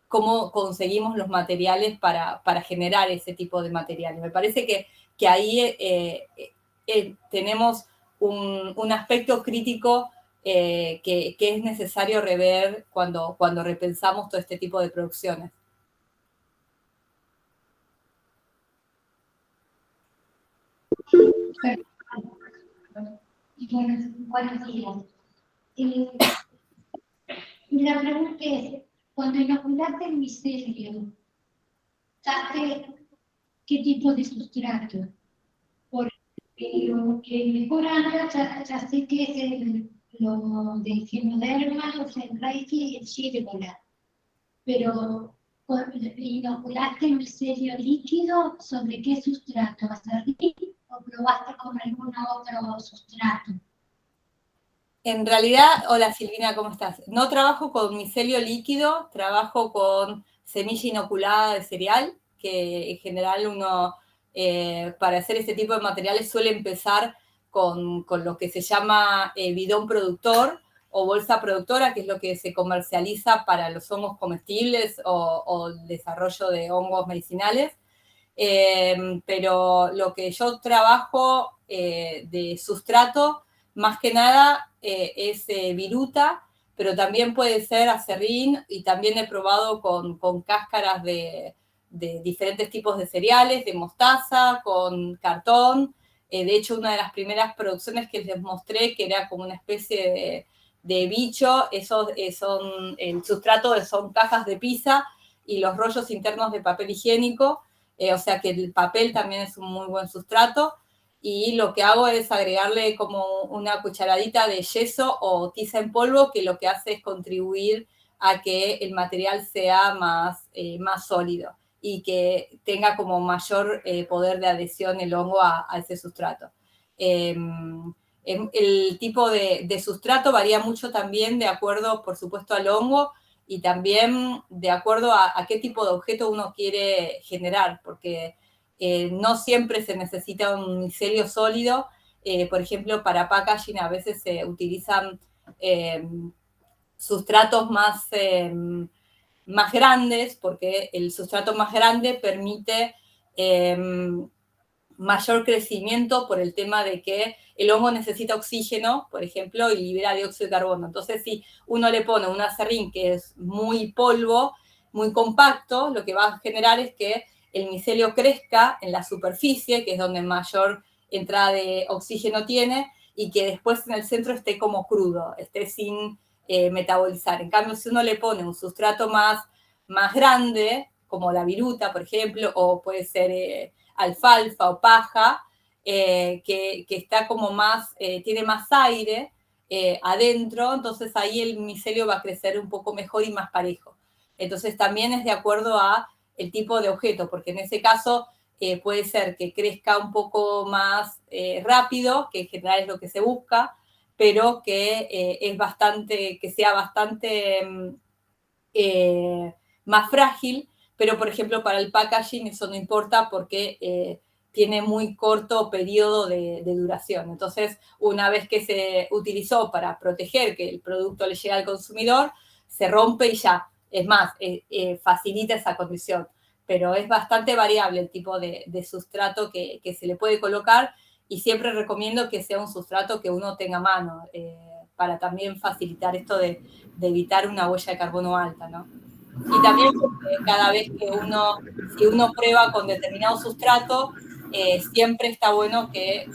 cómo conseguimos los materiales para generar ese tipo de materiales. Me parece que ahí tenemos un aspecto crítico que es necesario rever cuando repensamos todo este tipo de producciones. Buenos días. La pregunta es, cuando inoculaste el micelio, ¿sabes qué tipo de sustrato? Porque lo que mejorando ya sé que es lo de Ginoderma, el Reiki y el Shirbola. Pero inoculaste el micelio líquido, ¿sobre qué sustrato? ¿Acerrín o probaste con algún otro sustrato? En realidad, hola Silvina, ¿cómo estás? No trabajo con micelio líquido, trabajo con semilla inoculada de cereal, que en general uno, para hacer este tipo de materiales, suele empezar con lo que se llama bidón productor o bolsa productora, que es lo que se comercializa para los hongos comestibles o el desarrollo de hongos medicinales. Pero lo que yo trabajo de sustrato, más que nada es viruta, pero también puede ser acerrín y también he probado con cáscaras de diferentes tipos de cereales, de mostaza, con cartón. De hecho, una de las primeras producciones que les mostré, que era como una especie de bicho, esos son, el sustrato son cajas de pizza y los rollos internos de papel higiénico. O sea que el papel también es un muy buen sustrato. Y lo que hago es agregarle como una cucharadita de yeso o tiza en polvo, que lo que hace es contribuir a que el material sea más sólido y que tenga como mayor poder de adhesión el hongo a ese sustrato. El tipo de sustrato varía mucho también de acuerdo, por supuesto, al hongo y también de acuerdo a qué tipo de objeto uno quiere generar, porque no siempre se necesita un micelio sólido. Por ejemplo, para packaging a veces se utilizan sustratos más grandes, porque el sustrato más grande permite mayor crecimiento por el tema de que el hongo necesita oxígeno, por ejemplo, y libera dióxido de carbono. Entonces, si uno le pone un acerrín que es muy polvo, muy compacto, lo que va a generar es que el micelio crezca en la superficie, que es donde mayor entrada de oxígeno tiene, y que después en el centro esté como crudo, esté sin metabolizar. En cambio, si uno le pone un sustrato más grande, como la viruta, por ejemplo, o puede ser alfalfa o paja, que está como más, tiene más aire adentro, entonces ahí el micelio va a crecer un poco mejor y más parejo. Entonces también es de acuerdo a el tipo de objeto, porque en ese caso puede ser que crezca un poco más rápido, que en general es lo que se busca, pero que que sea bastante más frágil. Pero, por ejemplo, para el packaging eso no importa porque tiene muy corto periodo de duración. Entonces, una vez que se utilizó para proteger que el producto le llegue al consumidor, se rompe y ya. Es más, facilita esa condición. Pero es bastante variable el tipo de sustrato que se le puede colocar, y siempre recomiendo que sea un sustrato que uno tenga a mano, para también facilitar esto de evitar una huella de carbono alta, ¿no? Y también cada vez que si uno prueba con determinado sustrato, siempre está bueno que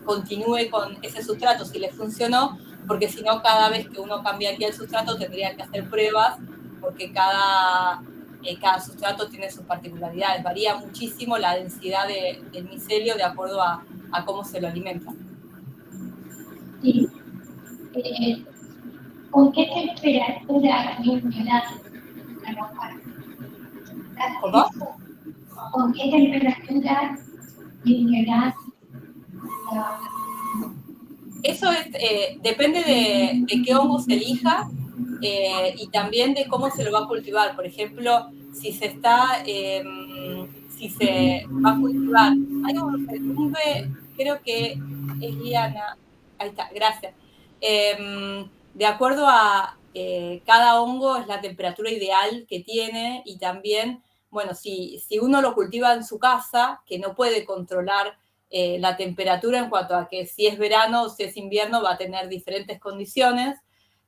continúe con ese sustrato si le funcionó, porque si no, cada vez que uno cambiaría el sustrato tendría que hacer pruebas, porque cada sustrato tiene sus particularidades. Varía muchísimo la densidad del micelio de acuerdo a cómo se lo alimenta. Sí. ¿Con qué temperatura y humedad trabajar? ¿Cómo? ¿Con qué temperatura y humedad trabajar? Eso depende de qué hongo se elija, y también de cómo se lo va a cultivar. Por ejemplo, si se va a cultivar, hay creo que es liana, ahí está, gracias. De acuerdo a cada hongo es la temperatura ideal que tiene, y también, bueno, si uno lo cultiva en su casa, que no puede controlar la temperatura en cuanto a que si es verano o si es invierno va a tener diferentes condiciones,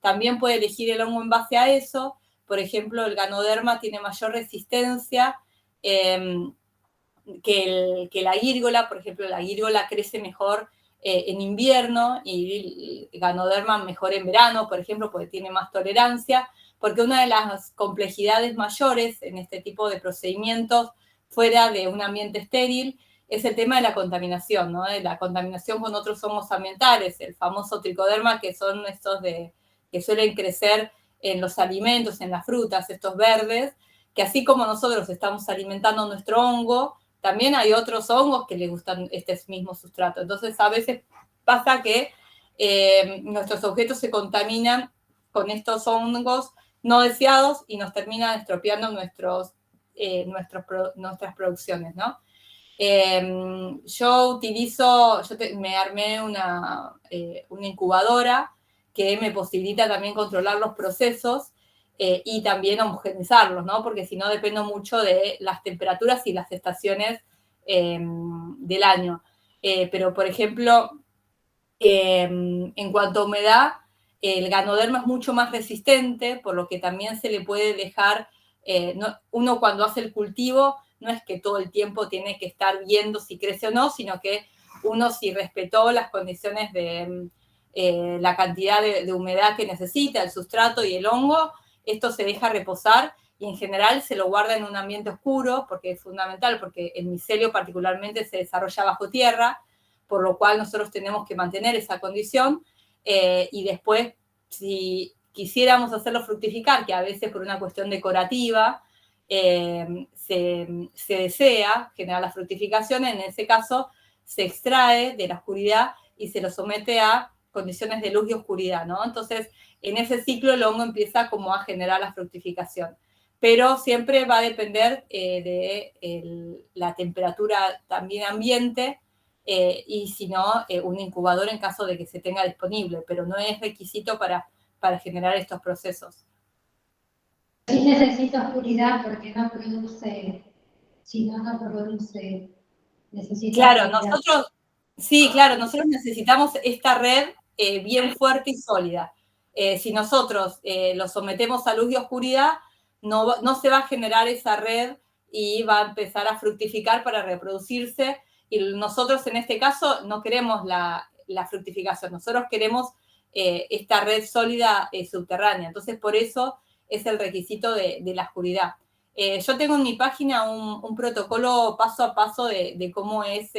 también puede elegir el hongo en base a eso. Por ejemplo, el Ganoderma tiene mayor resistencia que la gírgola. Por ejemplo, la gírgola crece mejor en invierno y el Ganoderma mejor en verano, por ejemplo, porque tiene más tolerancia, porque una de las complejidades mayores en este tipo de procedimientos fuera de un ambiente estéril es el tema de la contaminación, ¿no? De la contaminación con otros hongos ambientales, el famoso tricoderma, que son estos que suelen crecer en los alimentos, en las frutas, estos verdes, que así como nosotros estamos alimentando nuestro hongo, también hay otros hongos que les gustan este mismo sustrato. Entonces, a veces pasa que nuestros objetos se contaminan con estos hongos no deseados y nos terminan estropeando nuestras producciones, ¿no? Yo me armé una incubadora que me posibilita también controlar los procesos y también homogeneizarlos, ¿no? Porque si no dependo mucho de las temperaturas y las estaciones del año. Pero, por ejemplo, en cuanto a humedad, el Ganoderma es mucho más resistente, por lo que también se le puede dejar, uno cuando hace el cultivo, no es que todo el tiempo tiene que estar viendo si crece o no, sino que uno, si respetó las condiciones de la cantidad de humedad que necesita, el sustrato y el hongo, esto se deja reposar y en general se lo guarda en un ambiente oscuro, porque es fundamental, porque el micelio particularmente se desarrolla bajo tierra, por lo cual nosotros tenemos que mantener esa condición, y después, si quisiéramos hacerlo fructificar, que a veces por una cuestión decorativa se desea generar la fructificación, en ese caso se extrae de la oscuridad y se lo somete a condiciones de luz y oscuridad, ¿no? Entonces, en ese ciclo el hongo empieza como a generar la fructificación. Pero siempre va a depender de la temperatura también ambiente, y si no, un incubador en caso de que se tenga disponible, pero no es requisito para generar estos procesos. Sí necesita oscuridad porque no produce, si no, no produce, necesita Claro, oscuridad. nosotros necesitamos esta red bien fuerte y sólida. Si nosotros lo sometemos a luz y oscuridad, no se va a generar esa red y va a empezar a fructificar para reproducirse. Y nosotros en este caso no queremos la fructificación, nosotros queremos esta red sólida subterránea. Entonces, por eso es el requisito de la oscuridad. Yo tengo en mi página un protocolo paso a paso de cómo es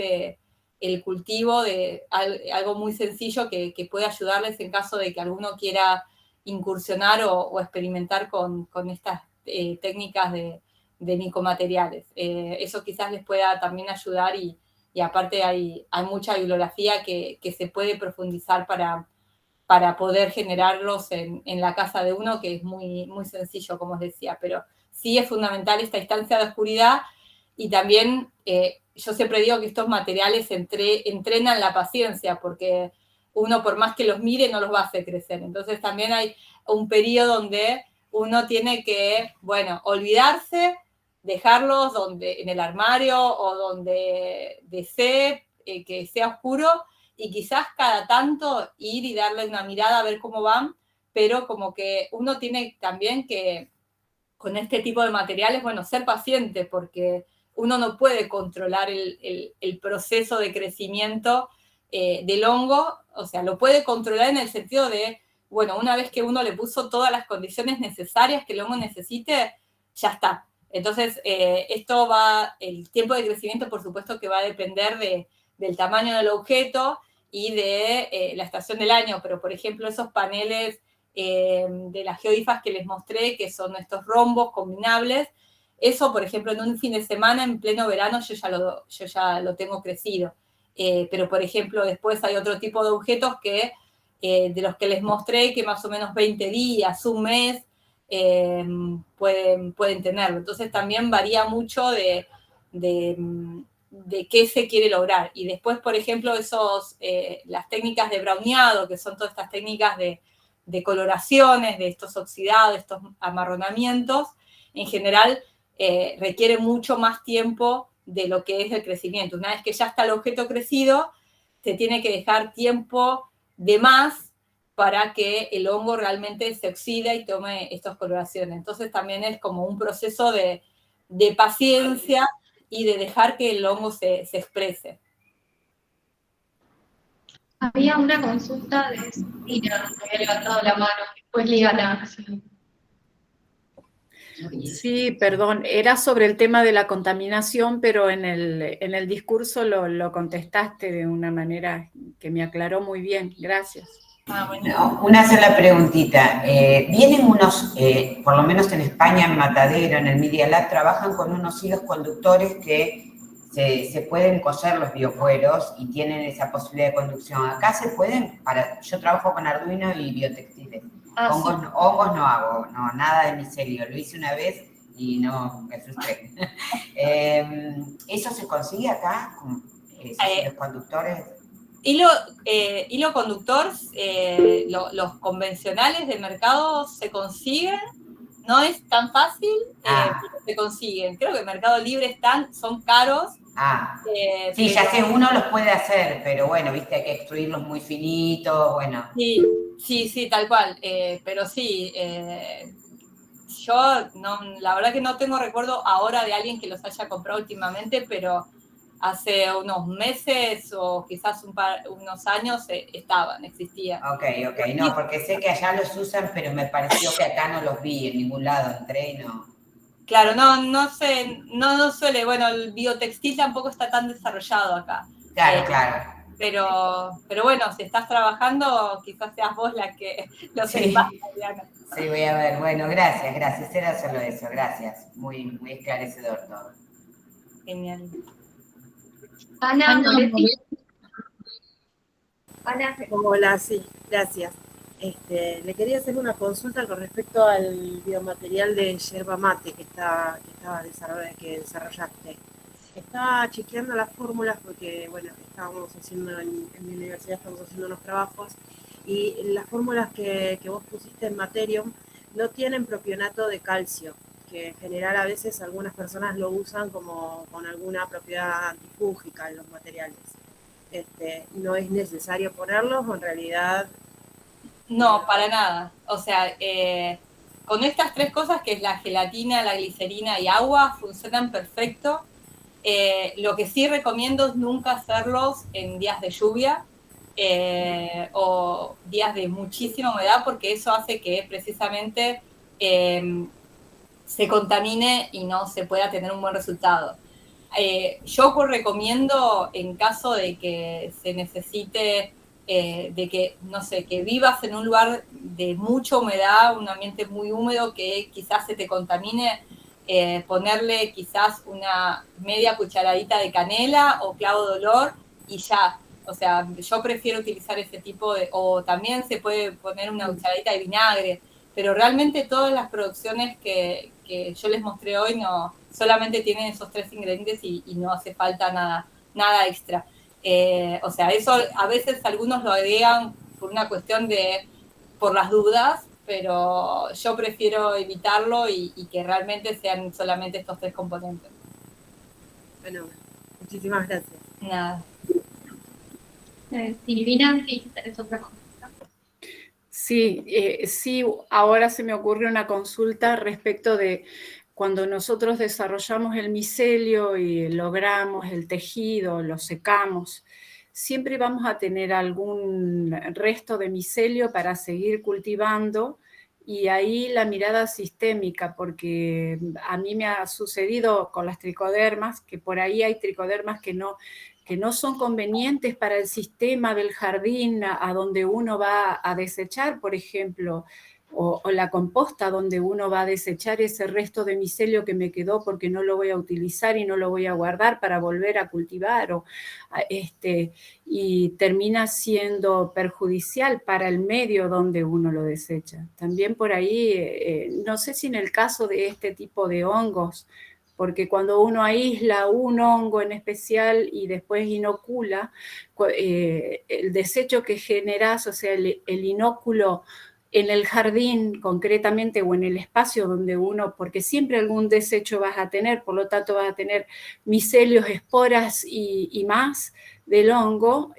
el cultivo, de algo muy sencillo que puede ayudarles en caso de que alguno quiera incursionar o experimentar con estas técnicas de micomateriales. Eso quizás les pueda también ayudar, y aparte hay mucha bibliografía que se puede profundizar para poder generarlos en la casa de uno, que es muy, muy sencillo, como os decía, pero sí es fundamental esta instancia de oscuridad, y también yo siempre digo que estos materiales entrenan la paciencia, porque uno por más que los mire no los va a hacer crecer. Entonces también hay un periodo donde uno tiene que, bueno, olvidarse, dejarlos en el armario o donde desee que sea oscuro, y quizás cada tanto ir y darle una mirada a ver cómo van, pero como que uno tiene también que, con este tipo de materiales, bueno, ser paciente, porque uno no puede controlar el proceso de crecimiento del hongo, o sea, lo puede controlar en el sentido de, bueno, una vez que uno le puso todas las condiciones necesarias que el hongo necesite, ya está. Entonces, el tiempo de crecimiento, por supuesto, que va a depender del tamaño del objeto y de la estación del año, pero, por ejemplo, esos paneles de las geoifas que les mostré, que son estos rombos combinables, eso, por ejemplo, en un fin de semana, en pleno verano, yo ya lo tengo crecido. Pero, por ejemplo, después hay otro tipo de objetos de los que les mostré, que más o menos 20 días, un mes, pueden tenerlo. Entonces también varía mucho de qué se quiere lograr. Y después, por ejemplo, las técnicas de browneado, que son todas estas técnicas de coloraciones, de estos oxidados, de estos amarronamientos, en general requiere mucho más tiempo de lo que es el crecimiento. Una vez que ya está el objeto crecido, se tiene que dejar tiempo de más para que el hongo realmente se oxide y tome estas coloraciones. Entonces también es como un proceso de paciencia y de dejar que el hongo se exprese. Había una consulta de Cristina, que había levantado la mano, después Ligana. Sí, perdón, era sobre el tema de la contaminación, pero en el discurso lo contestaste de una manera que me aclaró muy bien. Gracias. No, una sola preguntita. Vienen unos, por lo menos en España, en Matadero, en el Media Lab, trabajan con unos hilos conductores que se pueden coser los biocueros y tienen esa posibilidad de conducción. Acá se pueden, yo trabajo con Arduino y biotextiles. Hongos, sí. Hongos no hago, no, nada de micelio. Lo hice una vez y no, me frustré. ¿Eso se consigue acá? ¿Los conductores? Hilo conductor, los convencionales del mercado se consiguen, no es tan fácil, pero se consiguen. Creo que en Mercado Libre son caros. Sí, ya sé, uno los puede hacer, pero bueno, viste, hay que extruirlos muy finitos, bueno. Sí, tal cual, pero sí, yo la verdad que no tengo recuerdo ahora de alguien que los haya comprado últimamente, pero hace unos meses o quizás unos años existían. Ok, no, porque sé que allá los usan, pero me pareció que acá no los vi en ningún lado, entré y no. Claro, no suele, bueno, el biotextil tampoco está tan desarrollado acá. Claro. Pero bueno, si estás trabajando, quizás seas vos la que lo sepas, Diana. Sí, voy a ver. Bueno, gracias. Era solo eso, gracias. Muy esclarecedor todo. Genial. Ana, hola, sí, gracias. Le quería hacer una consulta con respecto al biomaterial de yerba mate que desarrollaste. Estaba chequeando las fórmulas porque, bueno, estábamos haciendo en mi universidad, estamos haciendo unos trabajos y las fórmulas que vos pusiste en Materium no tienen propionato de calcio, que en general a veces algunas personas lo usan como con alguna propiedad antifúngica en los materiales. ¿No es necesario ponerlos o en realidad? No, para nada. O sea, con estas tres cosas, que es la gelatina, la glicerina y agua, funcionan perfecto. Lo que sí recomiendo es nunca hacerlos en días de lluvia o días de muchísima humedad, porque eso hace que precisamente se contamine y no se pueda tener un buen resultado. Yo recomiendo, en caso de que se necesite, de que, no sé, que vivas en un lugar de mucha humedad, un ambiente muy húmedo que quizás se te contamine, ponerle quizás una media cucharadita de canela o clavo de olor y ya. O sea, yo prefiero utilizar ese tipo o también se puede poner una cucharadita de vinagre, pero realmente todas las producciones que yo les mostré hoy no solamente tienen esos 3 ingredientes y no hace falta nada extra. O sea, eso a veces algunos lo agregan por una cuestión por las dudas, pero yo prefiero evitarlo y que realmente sean solamente estos 3 componentes. Bueno, muchísimas gracias. Nada. Silvina, sí, tenés otra cosa. Sí, sí, ahora se me ocurre una consulta respecto de cuando nosotros desarrollamos el micelio y logramos el tejido, lo secamos, siempre vamos a tener algún resto de micelio para seguir cultivando, y ahí la mirada sistémica, porque a mí me ha sucedido con las tricodermas, que por ahí hay tricodermas que no son convenientes para el sistema del jardín a donde uno va a desechar, por ejemplo, o la composta donde uno va a desechar ese resto de micelio que me quedó porque no lo voy a utilizar y no lo voy a guardar para volver a cultivar, y termina siendo perjudicial para el medio donde uno lo desecha. También por ahí, no sé si en el caso de este tipo de hongos, porque cuando uno aísla un hongo en especial y después inocula, el desecho que generas, o sea, el inóculo en el jardín concretamente o en el espacio donde uno, porque siempre algún desecho vas a tener, por lo tanto vas a tener micelios, esporas y más del hongo,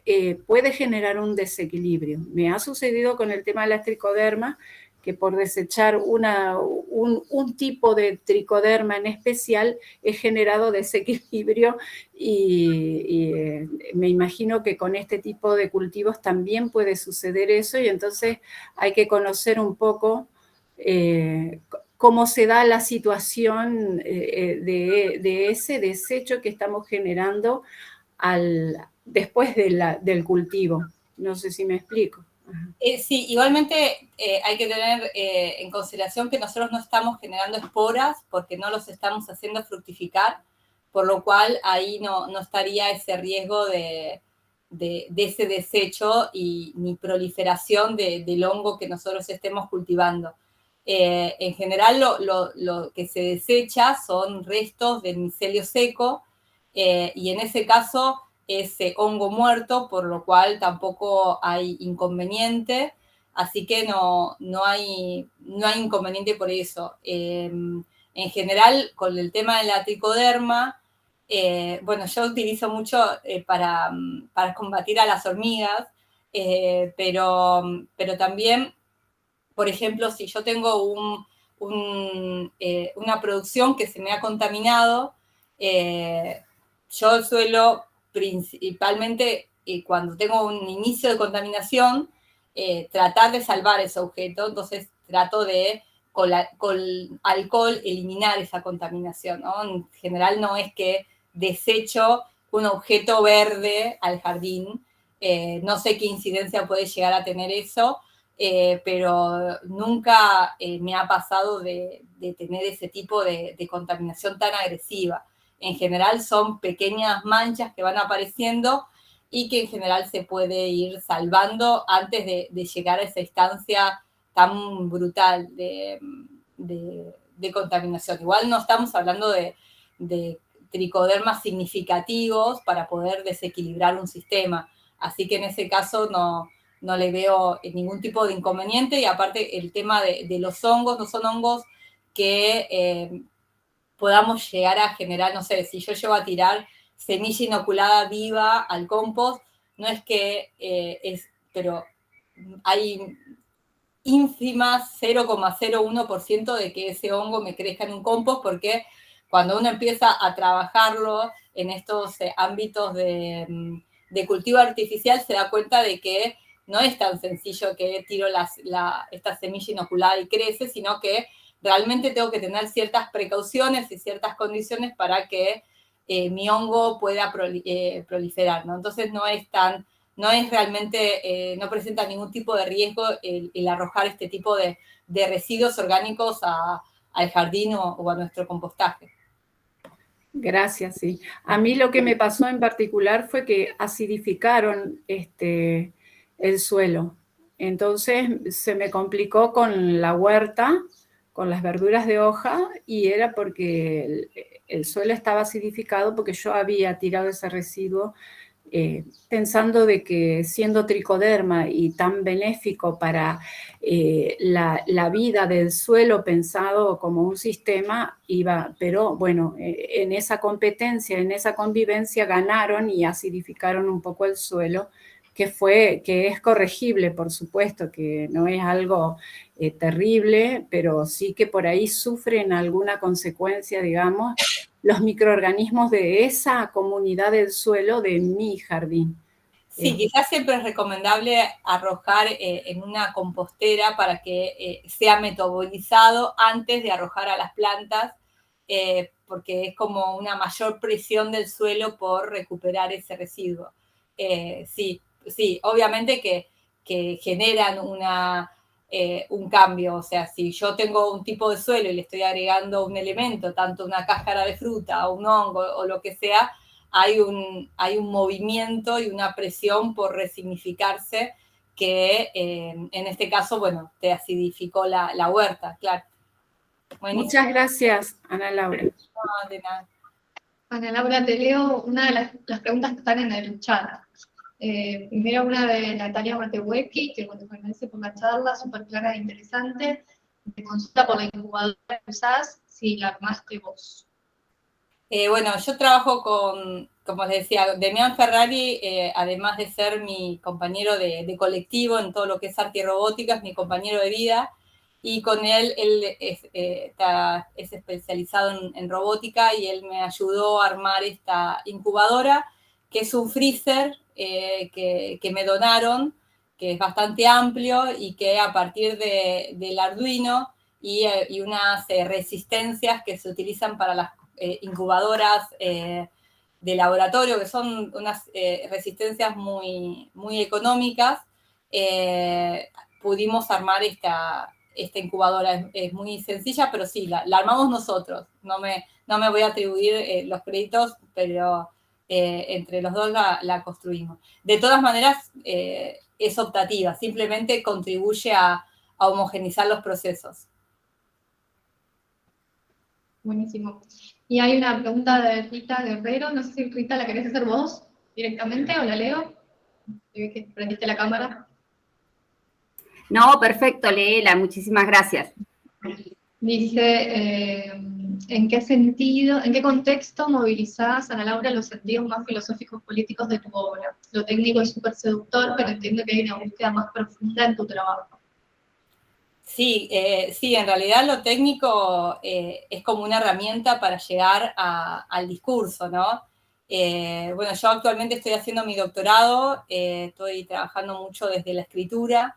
puede generar un desequilibrio. Me ha sucedido con el tema de la tricoderma, que por desechar un tipo de tricoderma en especial he generado desequilibrio y me imagino que con este tipo de cultivos también puede suceder eso, y entonces hay que conocer un poco cómo se da la situación de ese desecho que estamos generando después del cultivo. No sé si me explico. Sí, igualmente hay que tener en consideración que nosotros no estamos generando esporas porque no los estamos haciendo fructificar, por lo cual ahí no estaría ese riesgo de ese desecho y ni proliferación del hongo que nosotros estemos cultivando. En general lo que se desecha son restos del micelio seco y en ese caso es hongo muerto, por lo cual tampoco hay inconveniente, así que no hay inconveniente por eso. En general, con el tema de la tricoderma, bueno, yo utilizo mucho para combatir a las hormigas, pero también, por ejemplo, si yo tengo una producción que se me ha contaminado, yo suelo principalmente cuando tengo un inicio de contaminación, tratar de salvar ese objeto, entonces trato de con alcohol eliminar esa contaminación, ¿no? En general no es que desecho un objeto verde al jardín, no sé qué incidencia puede llegar a tener eso, pero nunca me ha pasado de tener ese tipo de contaminación tan agresiva. En general son pequeñas manchas que van apareciendo y que en general se puede ir salvando antes de llegar a esa instancia tan brutal de contaminación. Igual no estamos hablando de tricodermas significativos para poder desequilibrar un sistema, así que en ese caso no le veo ningún tipo de inconveniente, y aparte el tema de los hongos, no son hongos que podamos llegar a generar, no sé, si yo llevo a tirar semilla inoculada viva al compost, no es que pero hay ínfimas 0,01% de que ese hongo me crezca en un compost, porque cuando uno empieza a trabajarlo en estos ámbitos de cultivo artificial, se da cuenta de que no es tan sencillo que tiro esta semilla inoculada y crece, sino que realmente tengo que tener ciertas precauciones y ciertas condiciones para que mi hongo pueda proliferar, ¿no? Entonces no es realmente, no presenta ningún tipo de riesgo el arrojar este tipo de residuos orgánicos al jardín o a nuestro compostaje. Gracias, sí. A mí lo que me pasó en particular fue que acidificaron el suelo. Entonces se me complicó con la huerta, con las verduras de hoja, y era porque el suelo estaba acidificado porque yo había tirado ese residuo pensando de que siendo tricoderma y tan benéfico para la vida del suelo pensado como un sistema, pero bueno, en esa competencia, en esa convivencia ganaron y acidificaron un poco el suelo, que es corregible, por supuesto, que no es algo terrible, pero sí que por ahí sufren alguna consecuencia, digamos, los microorganismos de esa comunidad del suelo de mi jardín. Sí, quizás siempre es recomendable arrojar en una compostera para que sea metabolizado antes de arrojar a las plantas, porque es como una mayor presión del suelo por recuperar ese residuo. Sí, obviamente que generan un cambio, o sea, si yo tengo un tipo de suelo y le estoy agregando un elemento, tanto una cáscara de fruta o un hongo o lo que sea, hay un movimiento y una presión por resignificarse que en este caso, bueno, te acidificó la huerta, claro. Buenísimo. Muchas gracias, Ana Laura. No, de nada. Ana Laura, te leo una de las preguntas que están en el chat. Primero una de Natalia Matehuequi, que bueno, agradece por la charla, súper clara e interesante. Te consulta por la incubadora que usás, si la armaste vos. Bueno, yo trabajo como les decía, Demián Ferrari, además de ser mi compañero de colectivo en todo lo que es arte y robótica, es mi compañero de vida, y con él es especializado en robótica, y él me ayudó a armar esta incubadora, que es un freezer que me donaron, que es bastante amplio y que a partir del Arduino y unas resistencias que se utilizan para las incubadoras de laboratorio, que son unas resistencias muy, muy económicas, pudimos armar esta incubadora. Es muy sencilla, pero sí, la armamos nosotros. No me voy a atribuir los créditos, pero entre los dos la construimos. De todas maneras, es optativa, simplemente contribuye a homogeneizar los procesos. Buenísimo. Y hay una pregunta de Rita Guerrero, no sé si Rita la querés hacer vos directamente o la leo. ¿Ves que prendiste la cámara? No, perfecto, léela, muchísimas gracias. Dice, ¿en qué sentido, en qué contexto movilizás, Ana Laura, los sentidos más filosóficos políticos de tu obra? Lo técnico es súper seductor, pero entiendo que hay una búsqueda más profunda en tu trabajo. Sí, en realidad lo técnico es como una herramienta para llegar al discurso, ¿no? Bueno, yo actualmente estoy haciendo mi doctorado, estoy trabajando mucho desde la escritura,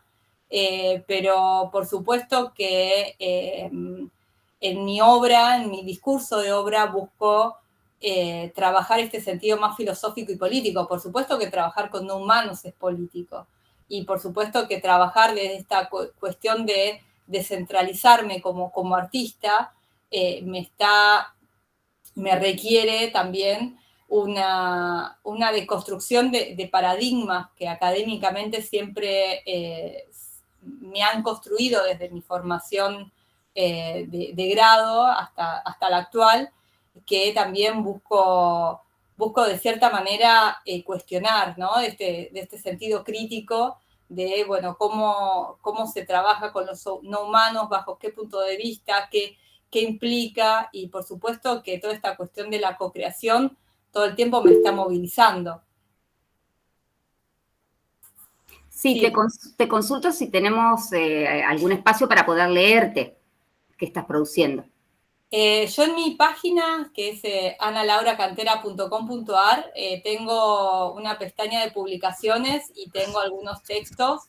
pero por supuesto que en mi obra, en mi discurso de obra, busco trabajar este sentido más filosófico y político. Por supuesto que trabajar con no humanos es político. Y por supuesto que trabajar desde esta cuestión de descentralizarme como artista me requiere también una deconstrucción de paradigmas que académicamente siempre me han construido desde mi formación de grado hasta la actual, que también busco de cierta manera cuestionar, ¿no? De este sentido crítico de, bueno, cómo se trabaja con los no humanos, bajo qué punto de vista, qué implica, y por supuesto que toda esta cuestión de la co-creación todo el tiempo me está movilizando. Sí, te consulto si tenemos algún espacio para poder leerte que estás produciendo. Yo en mi página, que es analauracantera.com.ar, tengo una pestaña de publicaciones y tengo algunos textos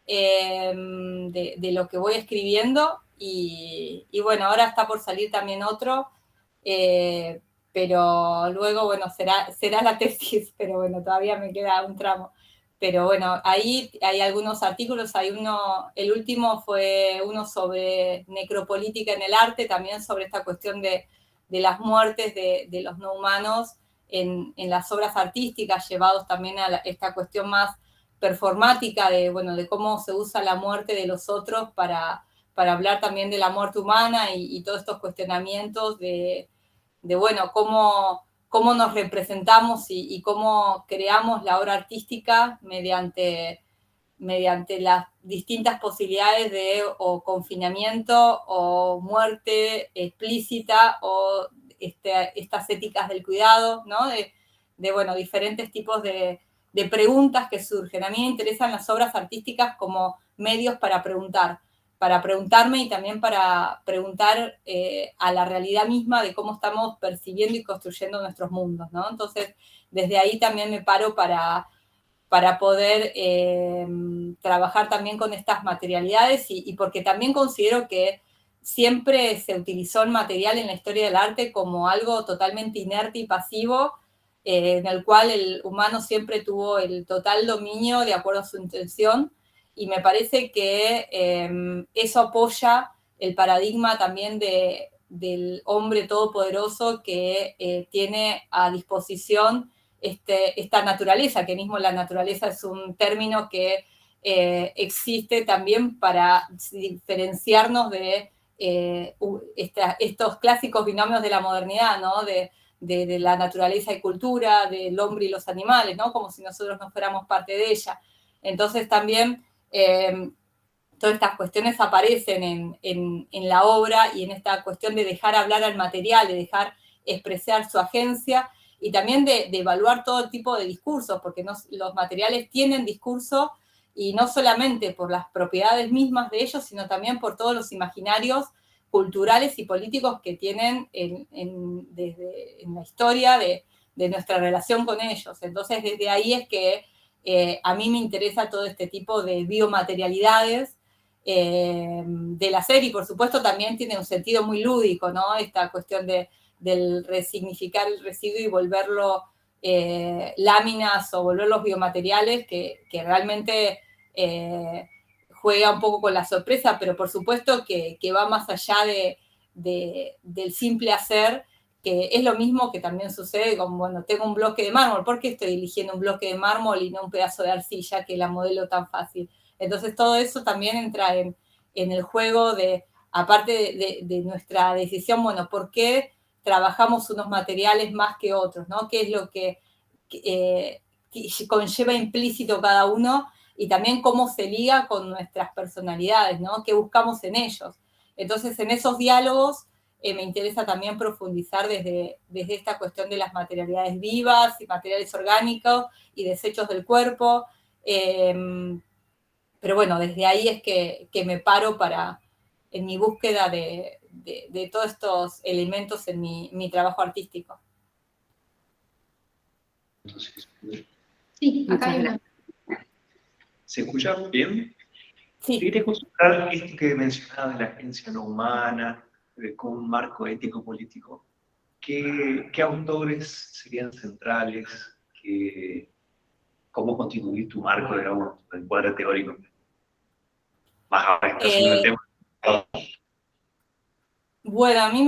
de lo que voy escribiendo, y bueno, ahora está por salir también otro, pero luego, bueno, será la tesis, pero bueno, todavía me queda un tramo. Pero bueno, ahí hay algunos artículos, el último fue uno sobre necropolítica en el arte, también sobre esta cuestión de las muertes de los no humanos en las obras artísticas, llevados también a esta cuestión más performática de cómo se usa la muerte de los otros para hablar también de la muerte humana y todos estos cuestionamientos de cómo nos representamos y cómo creamos la obra artística mediante las distintas posibilidades de o confinamiento o muerte explícita o estas éticas del cuidado, ¿no? De diferentes tipos de preguntas que surgen. A mí me interesan las obras artísticas como medios para preguntarme y también para preguntar a la realidad misma de cómo estamos percibiendo y construyendo nuestros mundos, ¿no? Entonces, desde ahí también me paro para poder trabajar también con estas materialidades y porque también considero que siempre se utilizó el material en la historia del arte como algo totalmente inerte y pasivo, en el cual el humano siempre tuvo el total dominio de acuerdo a su intención, y me parece que eso apoya el paradigma también del hombre todopoderoso que tiene a disposición esta naturaleza, que mismo la naturaleza es un término que existe también para diferenciarnos de estos clásicos binomios de la modernidad, ¿no? De la naturaleza y cultura, del hombre y los animales, ¿no? Como si nosotros no fuéramos parte de ella. Entonces también todas estas cuestiones aparecen en la obra y en esta cuestión de dejar hablar al material, de dejar expresar su agencia y también de evaluar todo tipo de discursos, porque los materiales tienen discurso y no solamente por las propiedades mismas de ellos, sino también por todos los imaginarios culturales y políticos que tienen en la historia de nuestra relación con ellos. Entonces, desde ahí es que a mí me interesa todo este tipo de biomaterialidades del hacer, y por supuesto también tiene un sentido muy lúdico, ¿no? Esta cuestión del resignificar el residuo y volverlo láminas o volverlos biomateriales, que realmente juega un poco con la sorpresa, pero por supuesto que va más allá del simple hacer, que es lo mismo que también sucede con, bueno, tengo un bloque de mármol, ¿por qué estoy eligiendo un bloque de mármol y no un pedazo de arcilla que la modelo tan fácil? Entonces todo eso también entra en el juego aparte de nuestra decisión, bueno, ¿por qué trabajamos unos materiales más que otros, ¿no? ¿Qué es lo que conlleva implícito cada uno? Y también cómo se liga con nuestras personalidades, ¿no? ¿Qué buscamos en ellos? Entonces, en esos diálogos me interesa también profundizar desde esta cuestión de las materialidades vivas y materiales orgánicos y desechos del cuerpo. Pero bueno, desde ahí es que me paro en mi búsqueda de todos estos elementos en mi trabajo artístico. Sí, acá hay una. ¿Se escucha bien? Sí. Quería consultar esto que mencionaba de la agencia no humana, con un marco ético-político. ¿Qué autores serían centrales? ¿Cómo constituir tu marco, digamos, el cuadro teórico? Más ahora está haciendo el tema. Bueno, a mí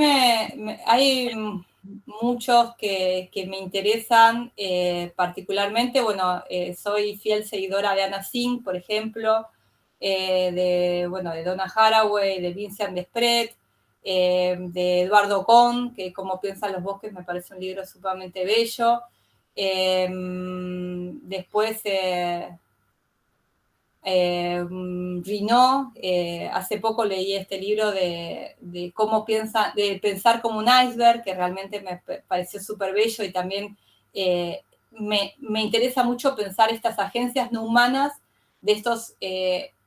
hay muchos que me interesan particularmente. Bueno, soy fiel seguidora de Anna Singh, por ejemplo, de Donna Haraway, de Vincent Desprez, de Eduardo Kohn, que Cómo piensan los bosques me parece un libro sumamente bello. Después Rinot, hace poco leí este libro de pensar como un iceberg, que realmente me pareció súper bello, y también me interesa mucho pensar estas agencias no humanas, de estos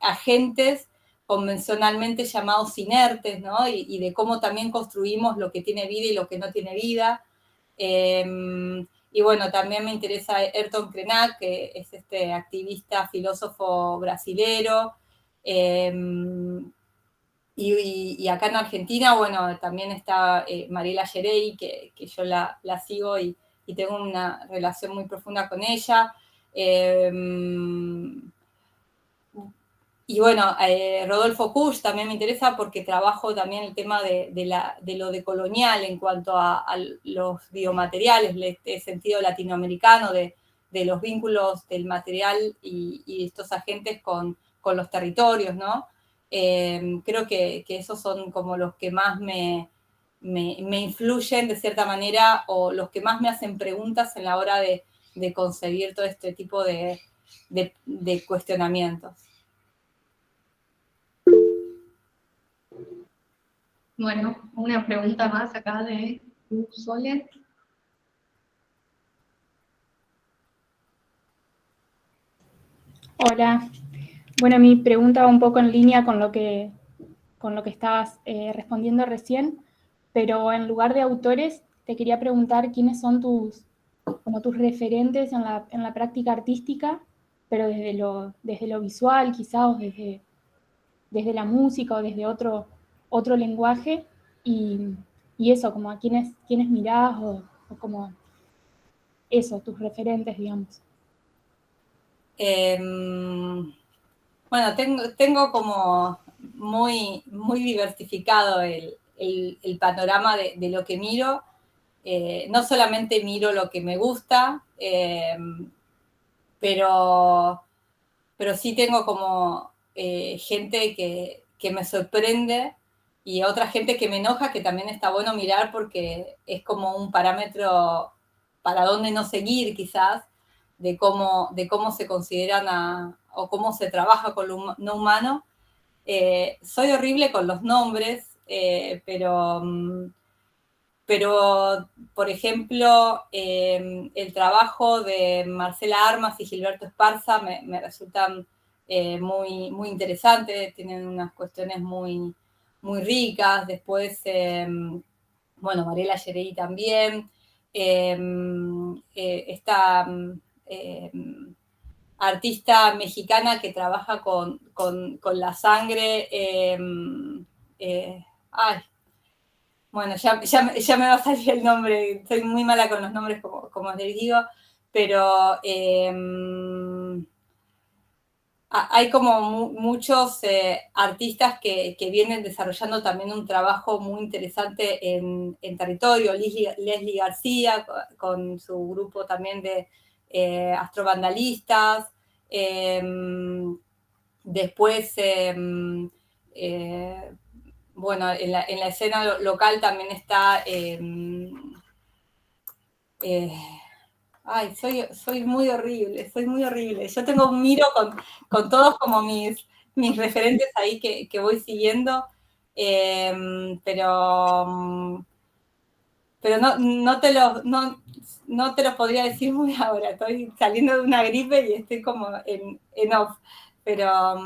agentes convencionalmente llamados inertes, ¿no? Y de cómo también construimos lo que tiene vida y lo que no tiene vida. Y bueno, también me interesa Ayrton Krenak, que es este activista, filósofo brasilero. Y acá en Argentina, bueno, también está Mariela Yerey, que yo la sigo y tengo una relación muy profunda con ella. Y bueno, Rodolfo Kusch también me interesa porque trabajo también el tema de lo decolonial en cuanto a los biomateriales, este sentido latinoamericano de los vínculos del material y estos agentes con los territorios, ¿no? Creo que esos son como los que más me influyen de cierta manera, o los que más me hacen preguntas en la hora de concebir todo este tipo de cuestionamientos. Bueno, una pregunta más acá de Sole. Hola. Bueno, mi pregunta va un poco en línea con lo que estabas respondiendo recién, pero en lugar de autores, te quería preguntar quiénes son tus referentes en la práctica artística, pero desde lo visual, quizás, o desde la música, o desde otro lenguaje, y eso, como a quiénes mirás, o como eso, tus referentes, digamos. Bueno, tengo como muy diversificado el panorama de lo que miro. No solamente miro lo que me gusta, pero sí tengo como gente que me sorprende y otra gente que me enoja, que también está bueno mirar porque es como un parámetro para dónde no seguir, quizás, de cómo se consideran o cómo se trabaja con lo no humano. Soy horrible con los nombres, pero, por ejemplo, el trabajo de Marcela Armas y Gilberto Esparza me resultan muy interesantes, tienen unas cuestiones muy ricas. Después, bueno, Mariela Gerey también. Esta artista mexicana que trabaja con la sangre. Ay, bueno, ya me va a salir el nombre, soy muy mala con los nombres, como les digo, pero hay como muchos artistas que vienen desarrollando también un trabajo muy interesante en territorio. Leslie García, con su grupo también de astrobandalistas. Después, bueno, en la escena local también está... ay, soy muy horrible. Yo miro con todos como mis referentes ahí que voy siguiendo, pero no te los podría decir muy ahora. Estoy saliendo de una gripe y estoy como en off. Pero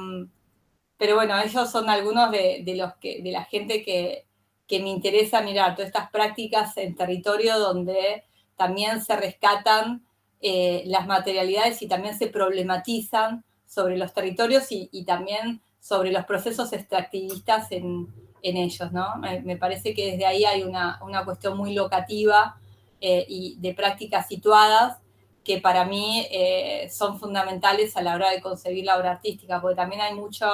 bueno, ellos son algunos de la gente que me interesa mirar, todas estas prácticas en territorio donde también se rescatan las materialidades y también se problematizan sobre los territorios y también sobre los procesos extractivistas en ellos, ¿no? Me parece que desde ahí hay una cuestión muy locativa y de prácticas situadas que para mí son fundamentales a la hora de concebir la obra artística, porque también hay mucho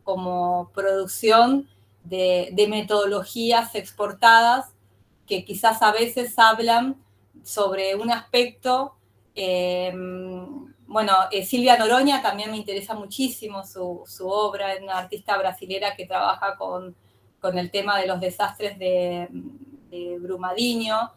como producción de metodologías exportadas que quizás a veces hablan sobre un aspecto. Bueno, Silvia Noronha también me interesa muchísimo su obra, es una artista brasilera que trabaja con el tema de los desastres de Brumadinho.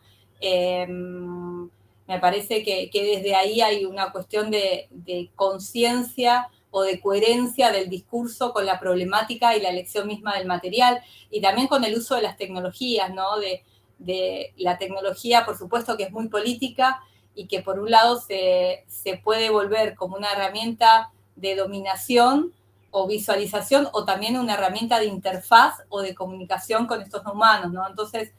Me parece que desde ahí hay una cuestión de conciencia o de coherencia del discurso con la problemática y la elección misma del material, y también con el uso de las tecnologías, ¿no? De la tecnología, por supuesto, que es muy política y que por un lado se puede volver como una herramienta de dominación o visualización, o también una herramienta de interfaz o de comunicación con estos no humanos, ¿no? Entonces,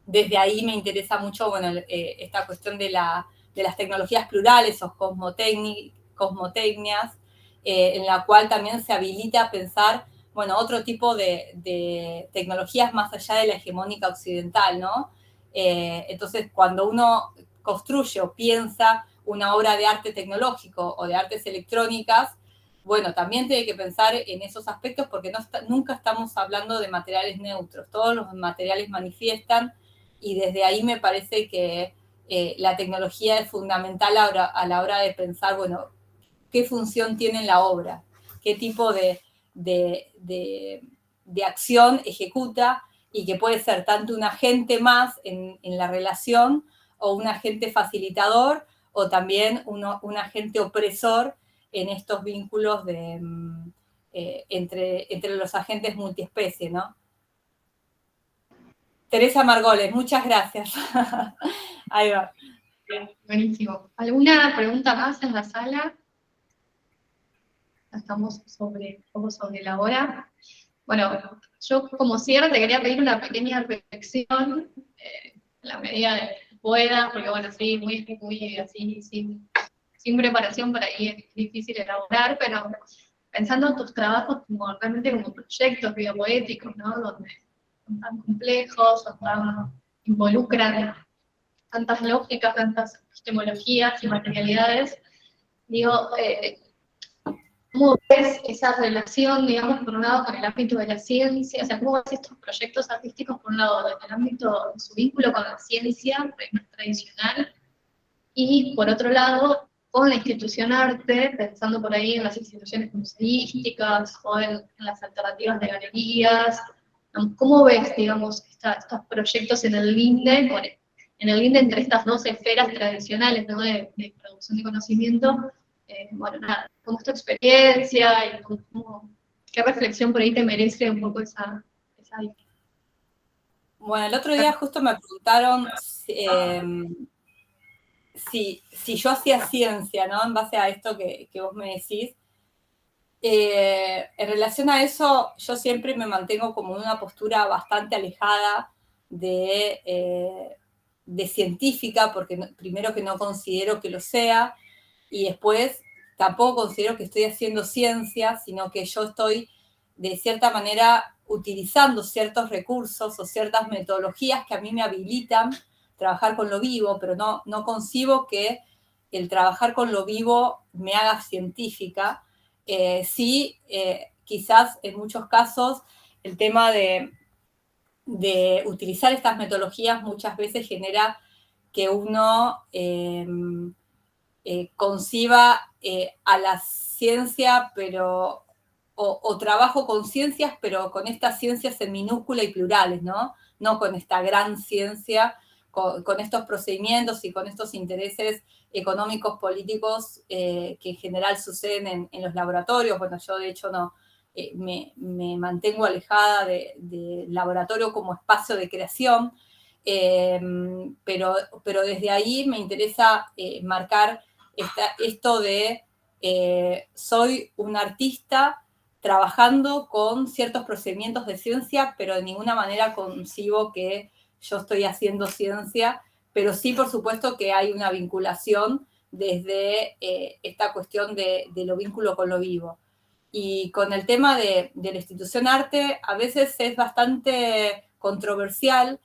desde ahí me interesa mucho, bueno, esta cuestión de las tecnologías plurales o cosmotecnias, en la cual también se habilita a pensar, bueno, otro tipo de tecnologías más allá de la hegemónica occidental, ¿no? Entonces, cuando uno construye o piensa una obra de arte tecnológico o de artes electrónicas, bueno, también tiene que pensar en esos aspectos porque nunca estamos hablando de materiales neutros, todos los materiales manifiestan, y desde ahí me parece que la tecnología es fundamental a la hora de pensar, bueno, qué función tiene la obra, qué tipo de acción ejecuta, y que puede ser tanto un agente más en la relación, o un agente facilitador, o también un agente opresor en estos vínculos entre los agentes multiespecie, ¿no? Teresa Margoles, muchas gracias. Ahí va. Buenísimo. ¿Alguna pregunta más en la sala? Estamos un poco sobre la hora. Bueno, yo como cierre te quería pedir una pequeña reflexión, en la medida de que pueda, porque bueno, sí, muy así, sin preparación por ahí es difícil elaborar, pero pensando en tus trabajos realmente como proyectos biopoéticos, ¿no? Donde son tan complejos, involucran tantas lógicas, tantas epistemologías y materialidades. Digo, ¿cómo ves esa relación, digamos, por un lado con el ámbito de la ciencia? O sea, ¿cómo ves estos proyectos artísticos, por un lado, en el ámbito de su vínculo con la ciencia más tradicional, y por otro lado, con la institución arte, pensando por ahí en las instituciones museísticas o en las alternativas de galerías? ¿Cómo ves, digamos, estos proyectos en el linde, entre estas dos esferas tradicionales, ¿no? de producción de conocimiento? Bueno, nada, ¿cómo es tu experiencia y qué reflexión por ahí te merece un poco esa Bueno, el otro día justo me preguntaron si yo hacía ciencia, ¿no? En base a esto que vos me decís. En relación a eso, yo siempre me mantengo como en una postura bastante alejada de científica, porque primero que no considero que lo sea, y después tampoco considero que estoy haciendo ciencia, sino que yo estoy, de cierta manera, utilizando ciertos recursos o ciertas metodologías que a mí me habilitan trabajar con lo vivo, pero no concibo que el trabajar con lo vivo me haga científica. Sí, quizás en muchos casos el tema de utilizar estas metodologías muchas veces genera que uno conciba a la ciencia, pero o trabajo con ciencias, pero con estas ciencias en minúscula y plurales, ¿no? No con esta gran ciencia, con estos procedimientos y con estos intereses económicos, políticos que en general suceden en los laboratorios. Bueno, yo de hecho me mantengo alejada del laboratorio como espacio de creación, pero desde ahí me interesa marcar esto de soy un artista trabajando con ciertos procedimientos de ciencia, pero de ninguna manera concibo que yo estoy haciendo ciencia, pero sí, por supuesto, que hay una vinculación desde esta cuestión de lo vínculo con lo vivo. Y con el tema de la institución arte, a veces es bastante controversial.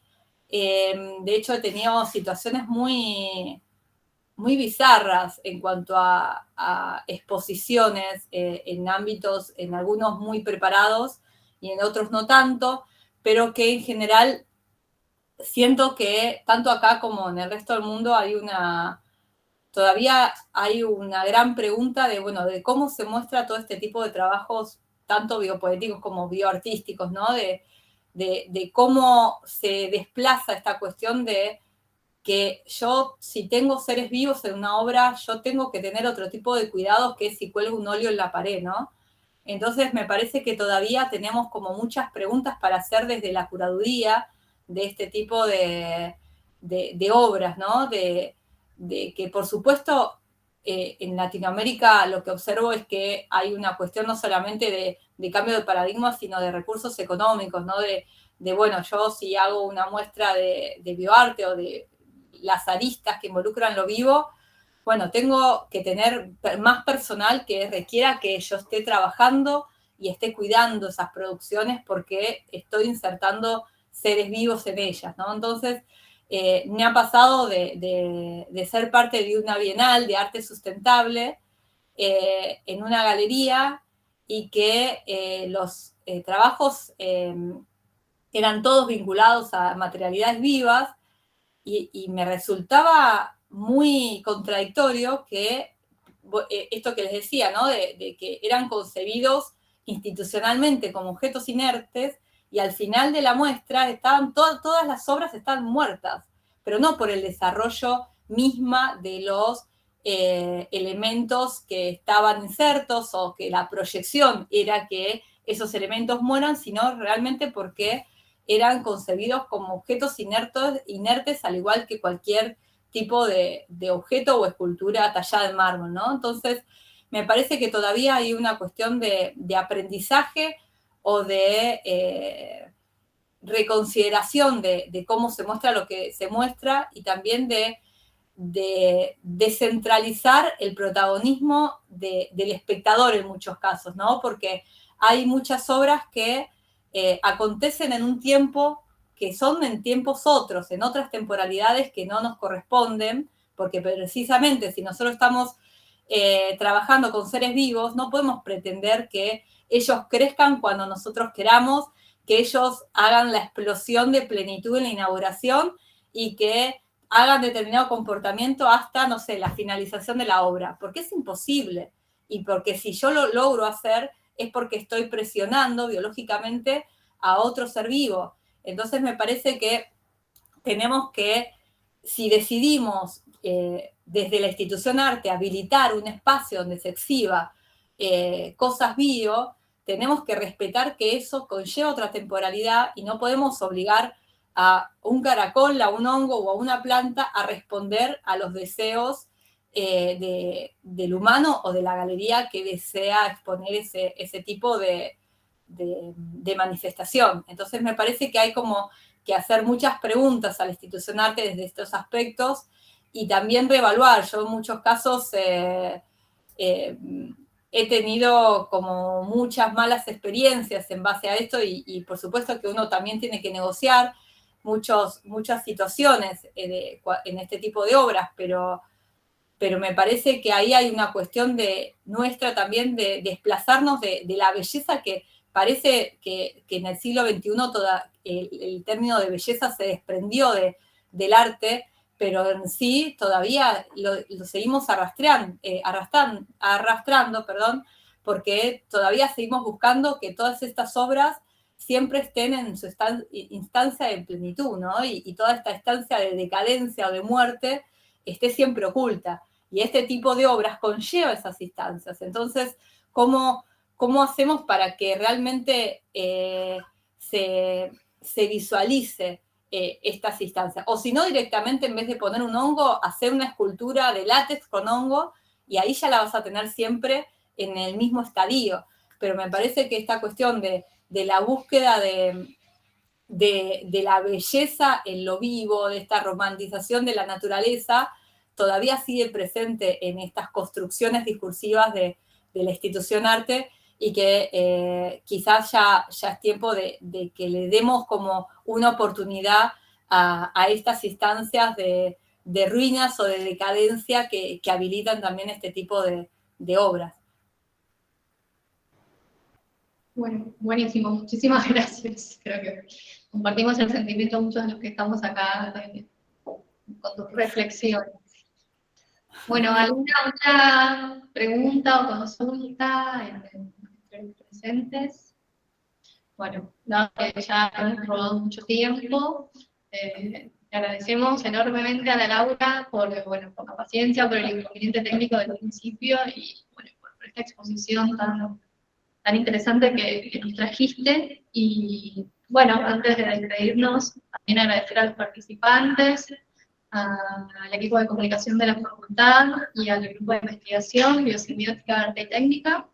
De hecho, he tenido situaciones muy bizarras en cuanto a exposiciones en ámbitos, en algunos muy preparados y en otros no tanto, pero que en general siento que tanto acá como en el resto del mundo todavía hay una gran pregunta de cómo se muestra todo este tipo de trabajos, tanto biopoéticos como bioartísticos, ¿no? De cómo se desplaza esta cuestión de que yo, si tengo seres vivos en una obra, yo tengo que tener otro tipo de cuidados que si cuelgo un óleo en la pared, ¿no? Entonces me parece que todavía tenemos como muchas preguntas para hacer desde la curaduría de este tipo de obras, ¿no? De que, por supuesto, en Latinoamérica lo que observo es que hay una cuestión no solamente de cambio de paradigma, sino de recursos económicos, ¿no? Bueno, yo si hago una muestra de bioarte o de las aristas que involucran lo vivo, bueno, tengo que tener más personal que requiera que yo esté trabajando y esté cuidando esas producciones porque estoy insertando seres vivos en ellas, ¿no? Entonces, me ha pasado de ser parte de una bienal de arte sustentable en una galería y que los trabajos eran todos vinculados a materialidades vivas, y me resultaba muy contradictorio que esto que les decía, ¿no? De que eran concebidos institucionalmente como objetos inertes, y al final de la muestra estaban todas las obras están muertas, pero no por el desarrollo misma de los elementos que estaban insertos o que la proyección era que esos elementos mueran, sino realmente porque eran concebidos como objetos inertes al igual que cualquier tipo de objeto o escultura tallada en mármol, ¿no? Entonces, me parece que todavía hay una cuestión de aprendizaje o de reconsideración de cómo se muestra lo que se muestra, y también de descentralizar el protagonismo del espectador en muchos casos, ¿no? Porque hay muchas obras que acontecen en un tiempo que son en tiempos otros, en otras temporalidades que no nos corresponden, porque precisamente si nosotros estamos trabajando con seres vivos, no podemos pretender que ellos crezcan cuando nosotros queramos, que ellos hagan la explosión de plenitud en la inauguración y que hagan determinado comportamiento hasta, no sé, la finalización de la obra, porque es imposible. Y porque si yo lo logro hacer es porque estoy presionando biológicamente a otro ser vivo. Entonces me parece que tenemos que, si decidimos desde la institución arte habilitar un espacio donde se exhiba cosas bio, tenemos que respetar que eso conlleva otra temporalidad y no podemos obligar a un caracol, a un hongo o a una planta a responder a los deseos del humano o de la galería que desea exponer ese tipo de manifestación. Entonces me parece que hay como que hacer muchas preguntas a la institución arte desde estos aspectos y también reevaluar. Yo en muchos casos he tenido como muchas malas experiencias en base a esto y por supuesto que uno también tiene que negociar muchas situaciones en este tipo de obras, pero me parece que ahí hay una cuestión nuestra también de desplazarnos de la belleza que parece que en el siglo XXI el término de belleza se desprendió del arte, pero en sí todavía lo seguimos arrastrando, porque todavía seguimos buscando que todas estas obras siempre estén en su instancia de plenitud, ¿no? Y toda esta instancia de decadencia o de muerte esté siempre oculta. Y este tipo de obras conlleva esas instancias. Entonces, ¿cómo hacemos para que realmente se visualice estas instancias? O si no, directamente en vez de poner un hongo, hacer una escultura de látex con hongo, y ahí ya la vas a tener siempre en el mismo estadio. Pero me parece que esta cuestión de la búsqueda de la belleza en lo vivo, de esta romantización de la naturaleza, todavía sigue presente en estas construcciones discursivas de la institución arte, y que quizás ya es tiempo de que le demos como una oportunidad a estas instancias de ruinas o de decadencia que habilitan también este tipo de obras. Bueno, buenísimo, muchísimas gracias. Creo que compartimos el sentimiento muchos de los que estamos acá con tus reflexiones. Bueno, ¿alguna otra pregunta o consulta entre los presentes? Bueno, dado que ya hemos robado mucho tiempo, le agradecemos enormemente a la Laura por la paciencia, por el inconveniente técnico del principio y por esta exposición tan interesante que nos trajiste. Y bueno, antes de despedirnos, también agradecer a los participantes, al equipo de comunicación de la facultad y al grupo de investigación, Biosemiótica, Arte y Técnica.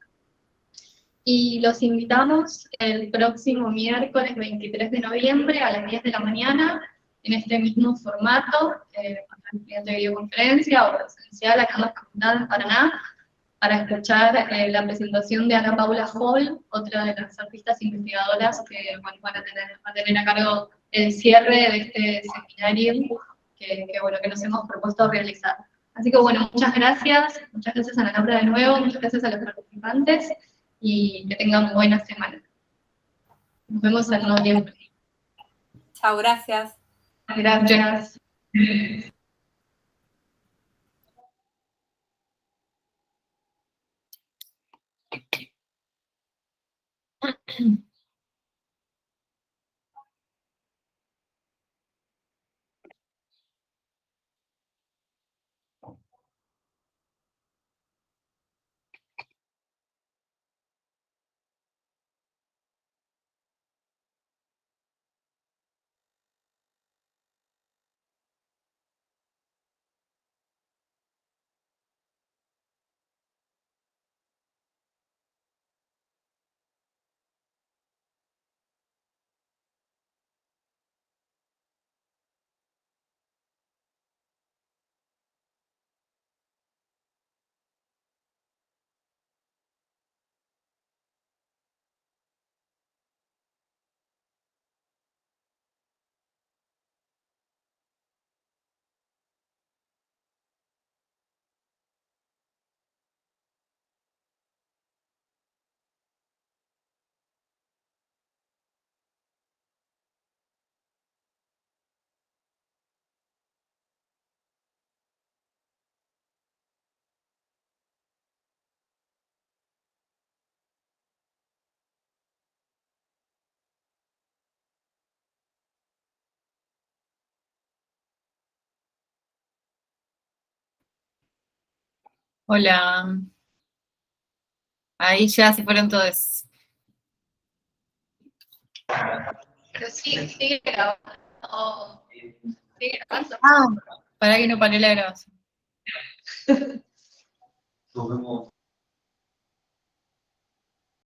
Y los invitamos el próximo miércoles 23 de noviembre a las 10 de la mañana, en este mismo formato, mediante videoconferencia o presencial acá en la Facultad de Paraná, para escuchar la presentación de Ana Paula Hall, otra de las artistas investigadoras que van a tener a cargo el cierre de este seminario que nos hemos propuesto realizar. Así que muchas gracias a la Laura de nuevo, muchas gracias a los participantes y que tengan buena semana. Nos vemos en noviembre. Chao, gracias. Gracias. Hola, ahí ya se fueron todos. Pero sí, sigue grabando. Sigue grabando. Ah, para que no paré la grabación. Nos vemos.